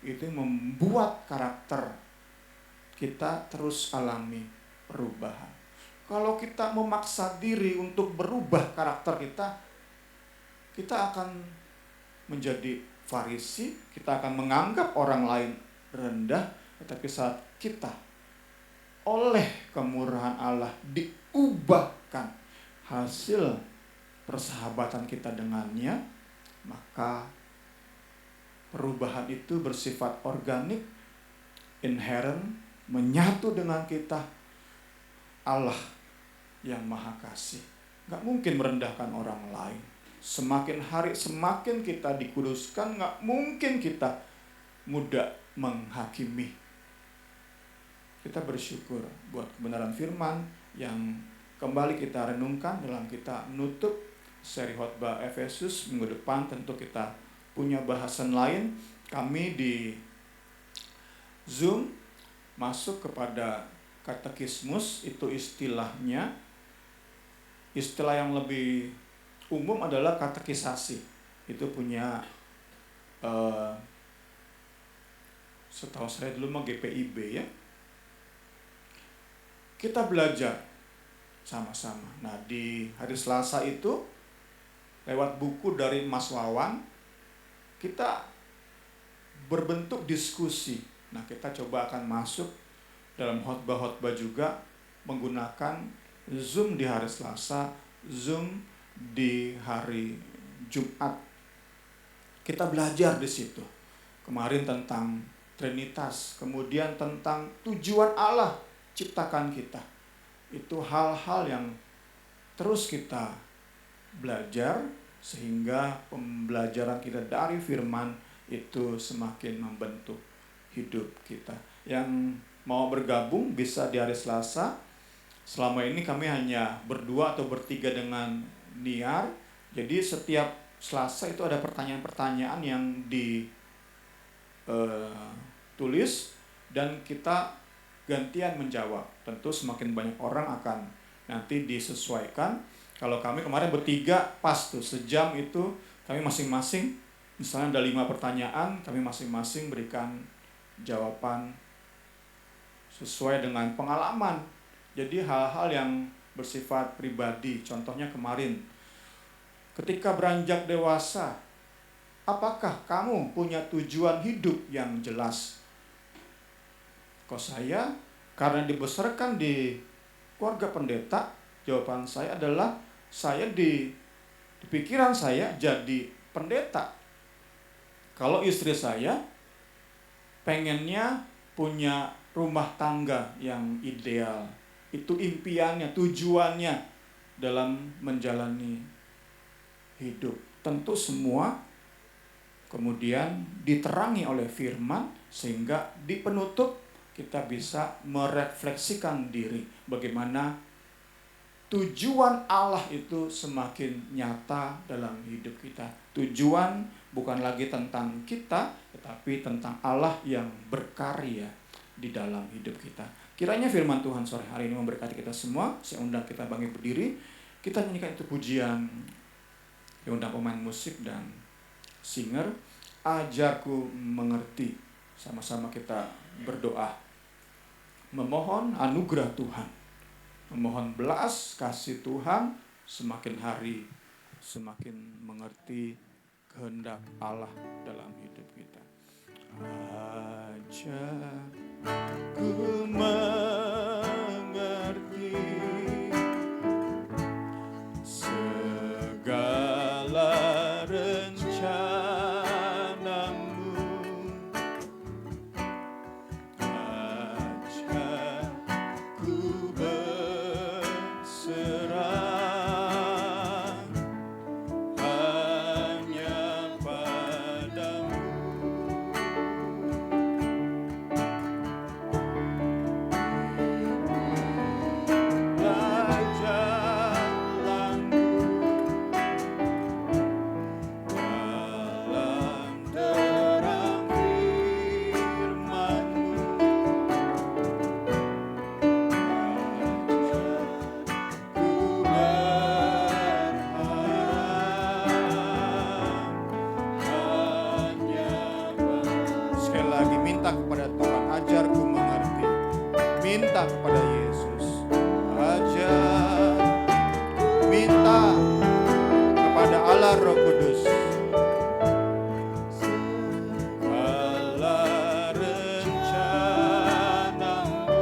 [SPEAKER 3] Itu membuat karakter kita terus alami perubahan. Kalau kita memaksa diri untuk berubah karakter kita akan menjadi Farisi, kita akan menganggap orang lain rendah. Tetapi saat kita oleh kemurahan Allah diubahkan hasil persahabatan kita dengannya, maka perubahan itu bersifat organik, inherent, menyatu dengan kita. Allah yang maha kasih gak mungkin merendahkan orang lain. Semakin hari semakin kita dikuduskan, gak mungkin kita mudah menghakimi. Kita bersyukur buat kebenaran firman yang kembali kita renungkan dalam kita menutup seri khotbah Efesus. Minggu depan tentu kita punya bahasan lain. Kami di Zoom masuk kepada katekismus, itu istilahnya. Istilah yang lebih umum adalah katekisasi. Itu punya setahu saya dulu mah GPIB ya. Kita belajar sama-sama. Nah, di hari Selasa itu lewat buku dari Mas Wawan kita berbentuk diskusi. Nah, kita coba akan masuk dalam khotbah-khotbah juga menggunakan Zoom di hari Selasa, Zoom di hari Jumat. Kita belajar di situ. Kemarin tentang Trinitas, kemudian tentang tujuan Allah ciptakan kita. Itu hal-hal yang terus kita belajar sehingga pembelajaran kita dari firman itu semakin membentuk hidup kita. Yang mau bergabung bisa di hari Selasa. Selama ini kami hanya berdua atau bertiga dengan Niar. Jadi setiap Selasa itu ada pertanyaan-pertanyaan yang ditulis dan kita gantian menjawab. Tentu semakin banyak orang akan nanti disesuaikan. Kalau kami kemarin bertiga pas tuh sejam itu kami masing-masing, misalnya ada 5 pertanyaan, kami masing-masing berikan jawaban sesuai dengan pengalaman. Jadi hal-hal yang bersifat pribadi. Contohnya kemarin, ketika beranjak dewasa, apakah kamu punya tujuan hidup yang jelas? Kok saya, karena dibesarkan di keluarga pendeta, jawaban saya adalah saya di pikiran saya jadi pendeta. Kalau istri saya pengennya punya rumah tangga yang ideal. Itu impiannya, tujuannya dalam menjalani hidup. Tentu semua kemudian diterangi oleh firman sehingga di penutup kita bisa merefleksikan diri bagaimana tujuan Allah itu semakin nyata dalam hidup kita. Tujuan bukan lagi tentang kita, tetapi tentang Allah yang berkarya di dalam hidup kita. Kiranya firman Tuhan sore hari ini memberkati kita semua. Saya undang kita bangkit berdiri. Kita nyanyikan itu pujian. Saya undang pemain musik dan singer. Ajarku mengerti. Sama-sama kita berdoa. Memohon anugerah Tuhan. Memohon belas kasih Tuhan. Semakin hari semakin mengerti kehendak Allah dalam hidup kita. Ajarku mengerti segala rencana kepada Tuhan, ajarku mengerti. Minta kepada Yesus, ajar. Minta kepada Allah Roh Kudus. Segala rencanamu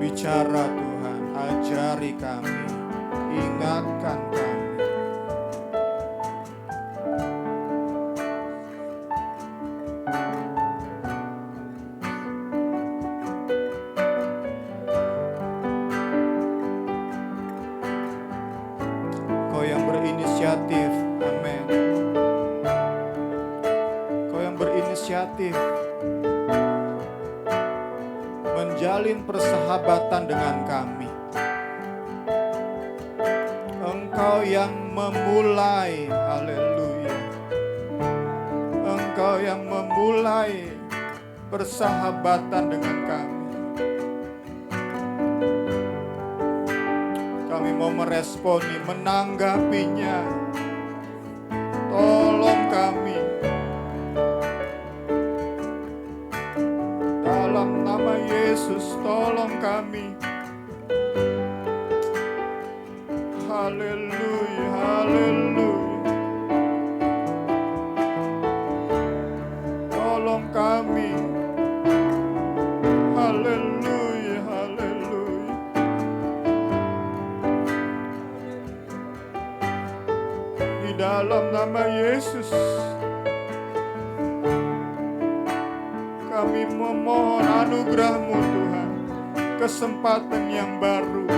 [SPEAKER 3] bicara Tuhan, ajari kami, ingatkan kami. Kau yang berinisiatif, amin. Kau yang berinisiatif menjalin persahabatan dengan kami. Engkau yang memulai, haleluya. Engkau yang memulai persahabatan dengan kami. Kami mau meresponi, menanggapinya. Tolong kami. Dalam nama Yesus, tolong kami. Haleluya, haleluya. Tolong kami. Haleluya, haleluya. Di dalam nama Yesus, kami memohon anugerah-Mu Tuhan, kesempatan yang baru.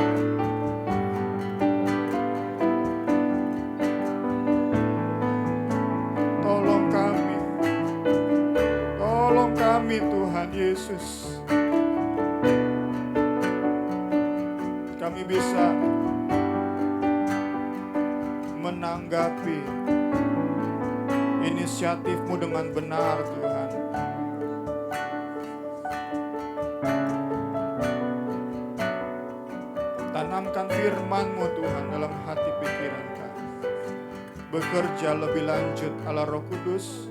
[SPEAKER 3] Tolong kami Tuhan Yesus. kami bisa menanggapi inisiatif-Mu dengan benar, Tuhan. Tanamkan firman-Mu, Tuhan, dalam hati pikiran kami. Bekerja lebih lanjut Allah Roh Kudus.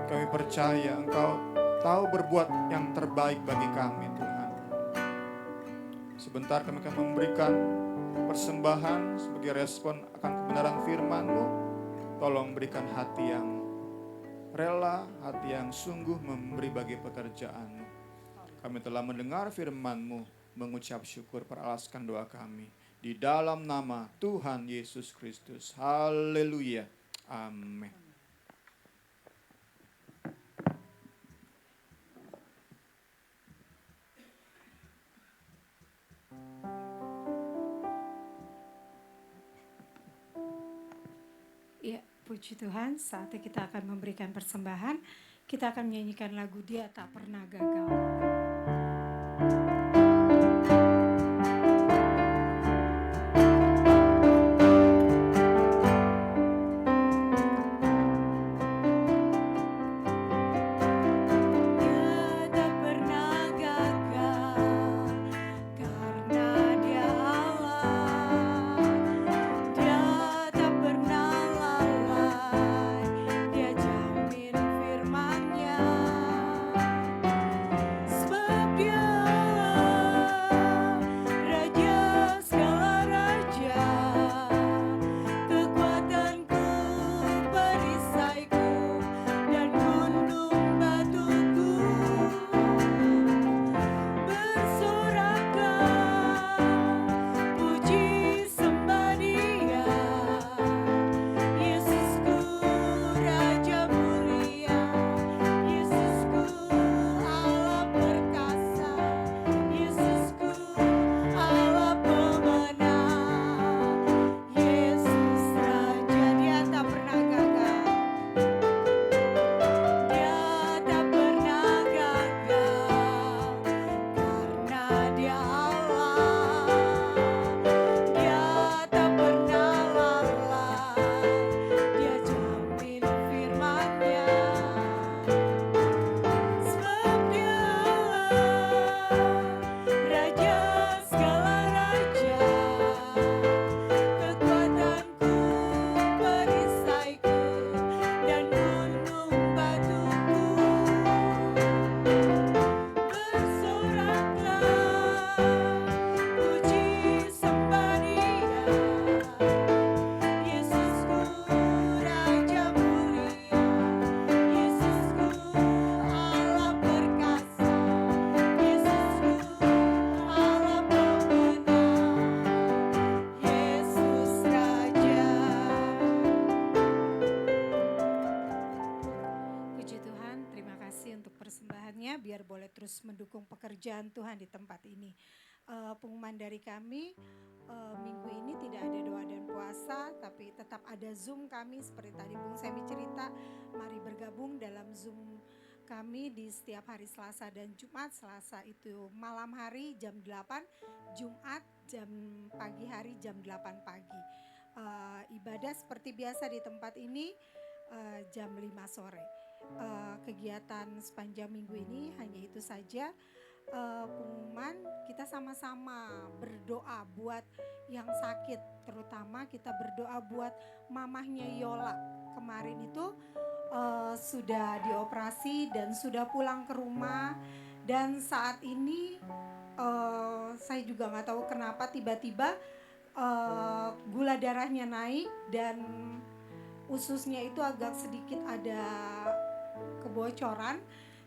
[SPEAKER 3] Kami percaya Engkau tahu berbuat yang terbaik bagi kami, Tuhan. Sebentar kami akan memberikan persembahan sebagai respon akan kebenaran firman-Mu. Tolong berikan hati yang rela, hati yang sungguh memberi bagi pekerjaan-Mu. Kami telah mendengar firman-Mu, mengucap syukur, peralaskan doa kami. Di dalam nama Tuhan Yesus Kristus. Haleluya. Amin.
[SPEAKER 4] Ya, puji Tuhan, saatnya kita akan memberikan persembahan. Kita akan menyanyikan lagu Dia Tak Pernah Gagal. Biar boleh terus mendukung pekerjaan Tuhan di tempat ini. Pengumuman dari kami, minggu ini tidak ada doa dan puasa, tapi tetap ada Zoom kami seperti tadi Bung Semi cerita. Mari bergabung dalam Zoom kami di setiap hari Selasa dan Jumat. Selasa itu malam hari jam 8, Jumat jam pagi hari jam 8 pagi. Ibadah seperti biasa di tempat ini jam 5 sore. Kegiatan sepanjang minggu ini hanya itu saja. Pengumuman, kita sama-sama berdoa buat yang sakit, terutama kita berdoa buat mamahnya Yola. Kemarin itu sudah dioperasi dan sudah pulang ke rumah, dan saat ini saya juga nggak tahu kenapa tiba-tiba gula darahnya naik dan ususnya itu agak sedikit ada kebocoran.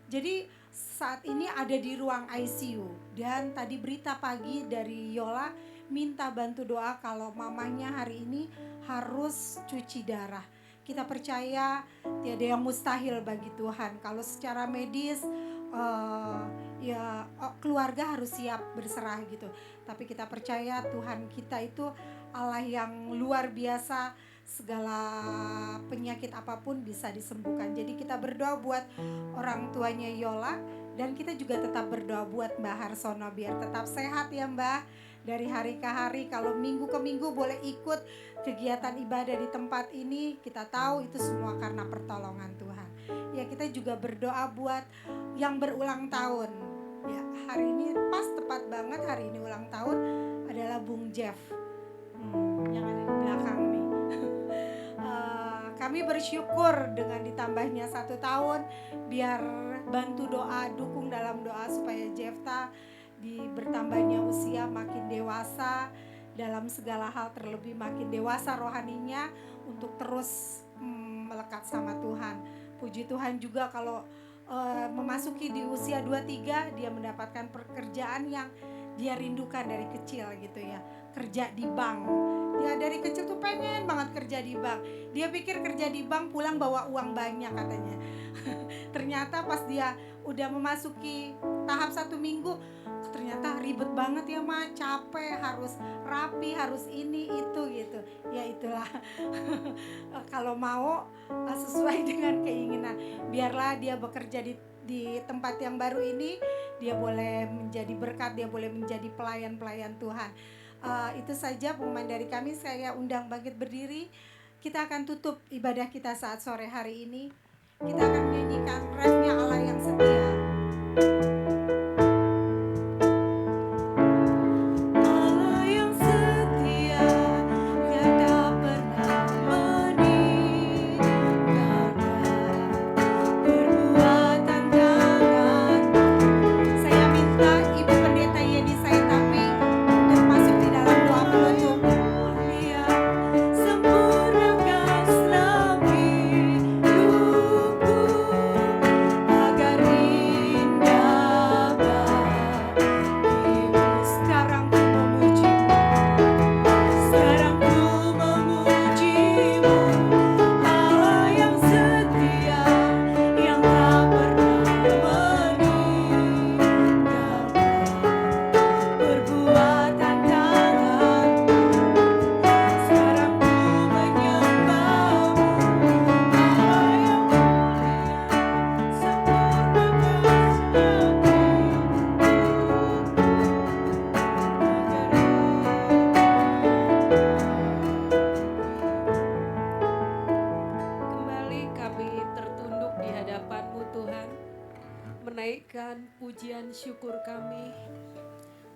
[SPEAKER 4] Jadi saat ini ada di ruang ICU, dan tadi berita pagi dari Yola minta bantu doa kalau mamanya hari ini harus cuci darah. Kita percaya tiada yang mustahil bagi Tuhan. Kalau secara medis keluarga harus siap berserah gitu. Tapi kita percaya Tuhan kita itu Allah yang luar biasa, segala penyakit apapun bisa disembuhkan. Jadi kita berdoa buat orang tuanya Yola Dan kita juga tetap berdoa buat Mbak Harsono biar tetap sehat ya Mbak. Dari hari ke hari, kalau minggu ke minggu boleh ikut kegiatan ibadah di tempat ini, kita tahu itu semua karena pertolongan Tuhan. Ya, kita juga berdoa buat yang berulang tahun. Ya, hari ini pas tepat banget, hari ini ulang tahun adalah Bung Jeff. Yang ada di belakang nih. Kami bersyukur dengan ditambahnya 1 tahun, biar bantu doa, dukung dalam doa supaya Jefta di bertambahnya usia makin dewasa dalam segala hal, terlebih makin dewasa rohaninya untuk terus melekat sama Tuhan. Puji Tuhan juga kalau memasuki di usia 23 dia mendapatkan pekerjaan yang dia rindukan dari kecil gitu ya, kerja di bank. Dia dari kecil tuh pengen banget kerja di bank. Dia pikir kerja di bank pulang bawa uang banyak katanya. Ternyata pas dia udah memasuki tahap 1 minggu, ternyata ribet banget ya Ma, capek, harus rapi, harus ini itu gitu. Ya itulah. Kalau mau sesuai dengan keinginan, biarlah dia bekerja di tempat yang baru ini, dia boleh menjadi berkat, dia boleh menjadi pelayan-pelayan Tuhan. Itu saja pengumuman dari kami. Saya undang bangkit berdiri. Kita akan tutup ibadah kita saat sore hari ini. Kita akan menyanyikan refnya Allah yang setia. Allah yang setia, Dia tak pernah meninggalkan perbuatan tangan. Saya minta Ibu Pendeta Yeni Saitapi untuk masuk di dalam doa penutup. Dia sempurnakan selama hidupku agar indah bagimu. Sekarang ku memujimu, sekarang ku memujimu, Allah yang setia, yang tak pernah meninggalkan perbuatan tanganmu. Sekarang ku menyembahmu, Allah yang mulia, sempurnakan
[SPEAKER 2] Kembali kami tertunduk di hadapan-Mu Tuhan, menaikkan pujian syukur kami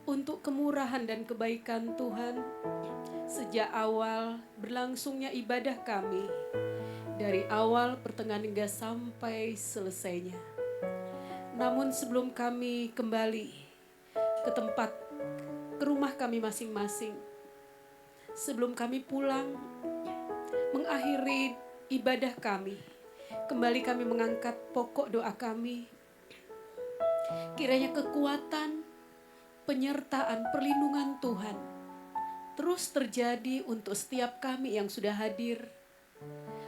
[SPEAKER 2] untuk kemurahan dan kebaikan Tuhan sejak awal berlangsungnya ibadah kami, dari awal, pertengahan hingga sampai selesainya. Namun sebelum kami kembali ke tempat, ke rumah kami masing-masing, sebelum kami pulang mengakhiri ibadah kami, kembali kami mengangkat pokok doa kami. Kiranya kekuatan, penyertaan, perlindungan Tuhan terus terjadi untuk setiap kami yang sudah hadir.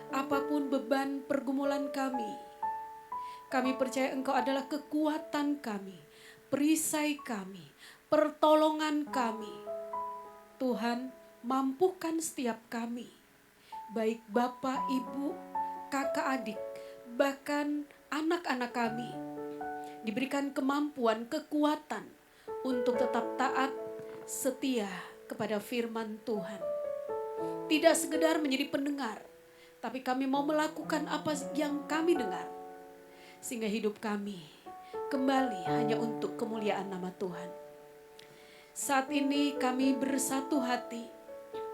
[SPEAKER 2] Apapun beban pergumulan kami percaya Engkau adalah kekuatan kami, perisai kami, pertolongan kami. Tuhan, mampukan setiap kami, baik Bapak, Ibu, kakak, adik, bahkan anak-anak kami, diberikan kemampuan, kekuatan untuk tetap taat, setia kepada firman Tuhan. Tidak sekedar menjadi pendengar, tapi kami mau melakukan apa yang kami dengar, sehingga hidup kami kembali hanya untuk kemuliaan nama Tuhan. Saat ini kami bersatu hati,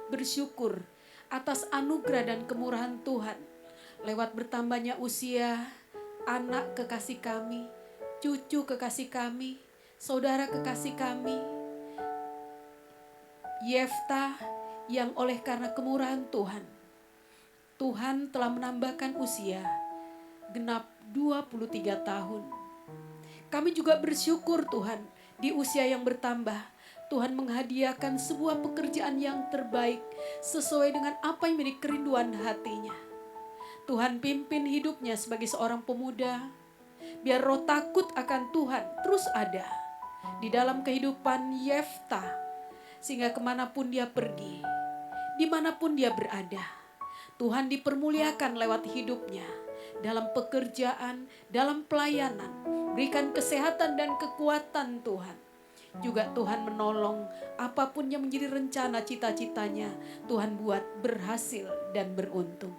[SPEAKER 2] bersyukur atas anugerah dan kemurahan Tuhan, lewat bertambahnya usia anak kekasih kami, cucu kekasih kami, saudara kekasih kami, Yefta, yang oleh karena kemurahan Tuhan, Tuhan telah menambahkan usia genap 23 tahun. Kami juga bersyukur Tuhan, di usia yang bertambah, Tuhan menghadiahkan sebuah pekerjaan yang terbaik sesuai dengan apa yang menjadi kerinduan hatinya. Tuhan pimpin hidupnya sebagai seorang pemuda, biar roh takut akan Tuhan terus ada di dalam kehidupan Yefta, sehingga kemanapun dia pergi, dimanapun dia berada, Tuhan dipermuliakan lewat hidupnya, dalam pekerjaan, dalam pelayanan, Berikan kesehatan dan kekuatan Tuhan. Juga Tuhan menolong apapun yang menjadi rencana cita-citanya, Tuhan buat berhasil dan beruntung.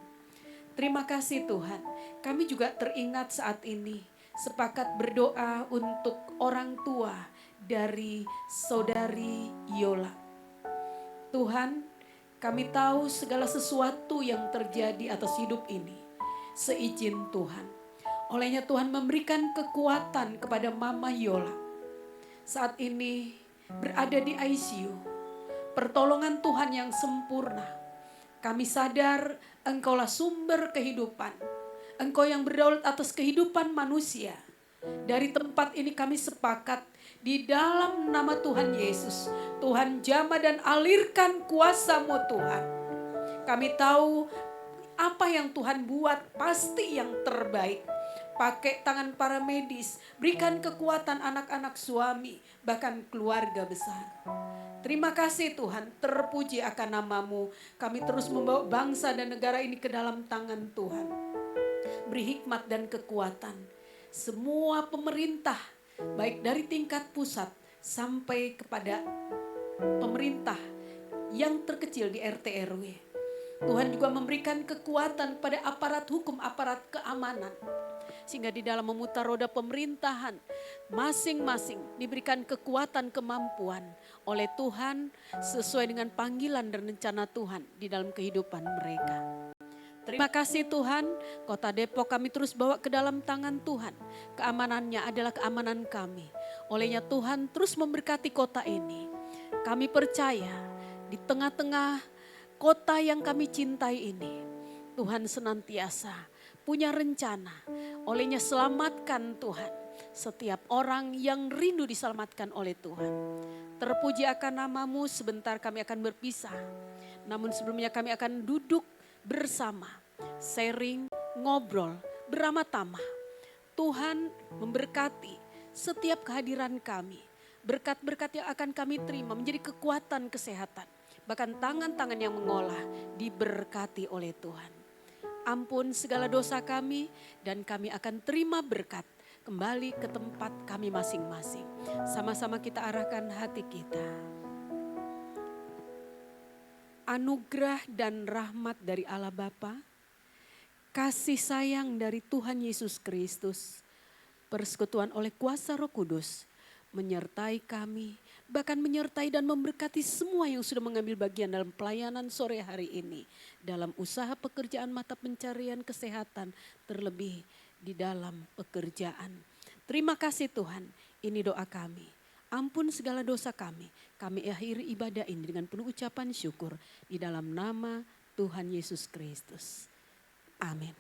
[SPEAKER 2] Terima kasih Tuhan. Kami juga teringat saat ini sepakat berdoa untuk orang tua dari saudari Yola. Tuhan, kami tahu segala sesuatu yang terjadi atas hidup ini seizin Tuhan. Olehnya Tuhan memberikan kekuatan kepada Mama Yola. Saat ini berada di ICU. Pertolongan Tuhan yang sempurna. Kami sadar Engkaulah sumber kehidupan. Engkau yang berdaulat atas kehidupan manusia. Dari tempat ini kami sepakat di dalam nama Tuhan Yesus. Tuhan jamah dan alirkan kuasa-Mu Tuhan. Kami tahu apa yang Tuhan buat pasti yang terbaik. Pakai tangan para medis, berikan kekuatan anak-anak suami, bahkan keluarga besar. Terima kasih Tuhan, terpuji akan nama-Mu. Kami terus membawa bangsa dan negara ini ke dalam tangan Tuhan. Beri hikmat dan kekuatan. Semua pemerintah, baik dari tingkat pusat sampai kepada pemerintah yang terkecil di RT RW. Tuhan juga memberikan kekuatan pada aparat hukum, aparat keamanan. Sehingga di dalam memutar roda pemerintahan, masing-masing diberikan kekuatan kemampuan oleh Tuhan sesuai dengan panggilan dan rencana Tuhan di dalam kehidupan mereka. Terima kasih Tuhan, Kota Depok kami terus bawa ke dalam tangan Tuhan. Keamanannya adalah keamanan kami. Olehnya Tuhan terus memberkati kota ini. Kami percaya di tengah-tengah kota yang kami cintai ini, Tuhan senantiasa punya rencana. Olehnya selamatkan Tuhan setiap orang yang rindu diselamatkan oleh Tuhan. Terpuji akan nama-Mu. Sebentar kami akan berpisah. Namun sebelumnya kami akan duduk bersama, sharing, ngobrol, beramah tamah. Tuhan memberkati setiap kehadiran kami. Berkat-berkat yang akan kami terima menjadi kekuatan kesehatan. Bahkan tangan-tangan yang mengolah diberkati oleh Tuhan. Ampun segala dosa kami dan kami akan terima berkat kembali ke tempat kami masing-masing. Sama-sama kita arahkan hati kita. Anugerah dan rahmat dari Allah Bapa, kasih sayang dari Tuhan Yesus Kristus, persekutuan oleh kuasa Roh Kudus menyertai kami, bahkan menyertai dan memberkati semua yang sudah mengambil bagian dalam pelayanan sore hari ini. Dalam usaha pekerjaan mata pencarian kesehatan, terlebih di dalam pekerjaan. Terima kasih Tuhan, ini doa kami. Ampun segala dosa kami. Kami akhiri ibadah ini dengan penuh ucapan syukur. Di dalam nama Tuhan Yesus Kristus. Amin.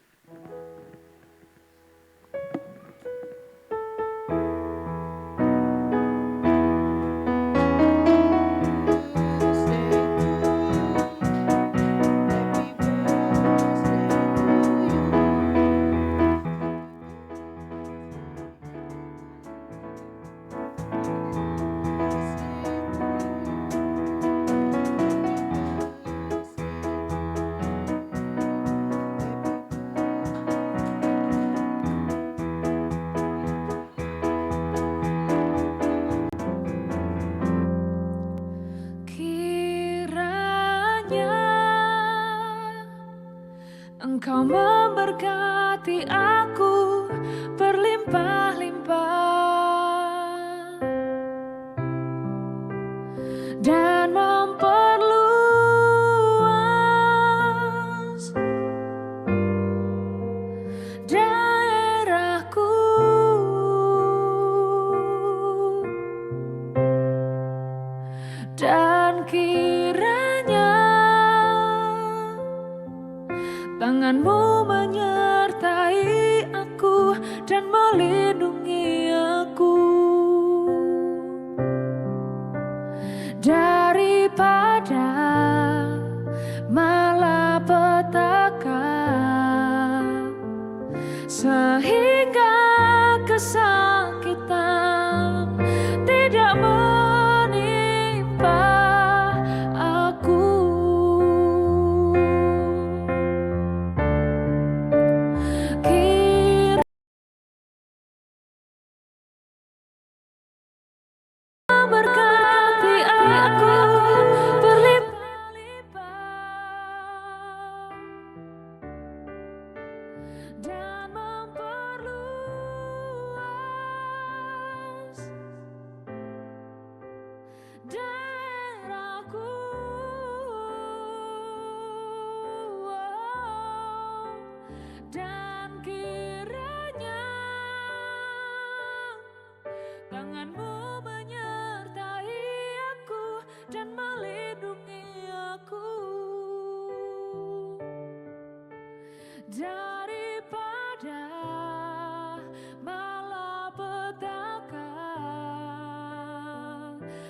[SPEAKER 5] Engkau memberkati aku berlimpah-limpah dan memperluas daerahku dan kiranya tangan-Mu menyertai aku dan melindungi aku daripada malapetaka, sehingga kesakitan tidak menimpa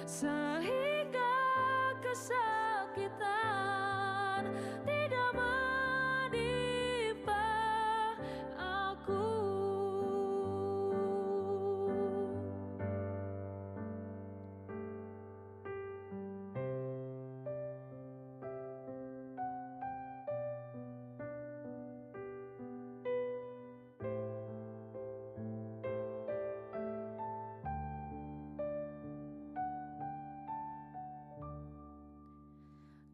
[SPEAKER 5] sehingga kesakitan tidak menimpa aku.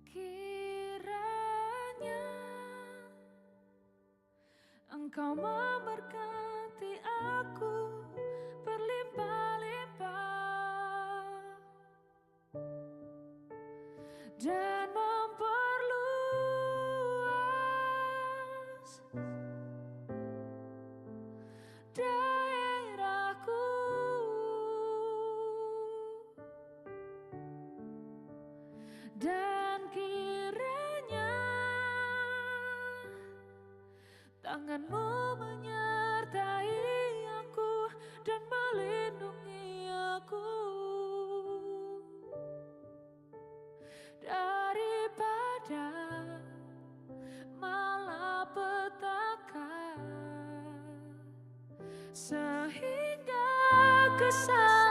[SPEAKER 5] Kiranya Engkau memberkati aku berlimpah-limpah dan memperluas daerahku, dan kiranya tangan-Mu menyertai aku dan melindungi aku daripada malapetaka, sehingga kesakitan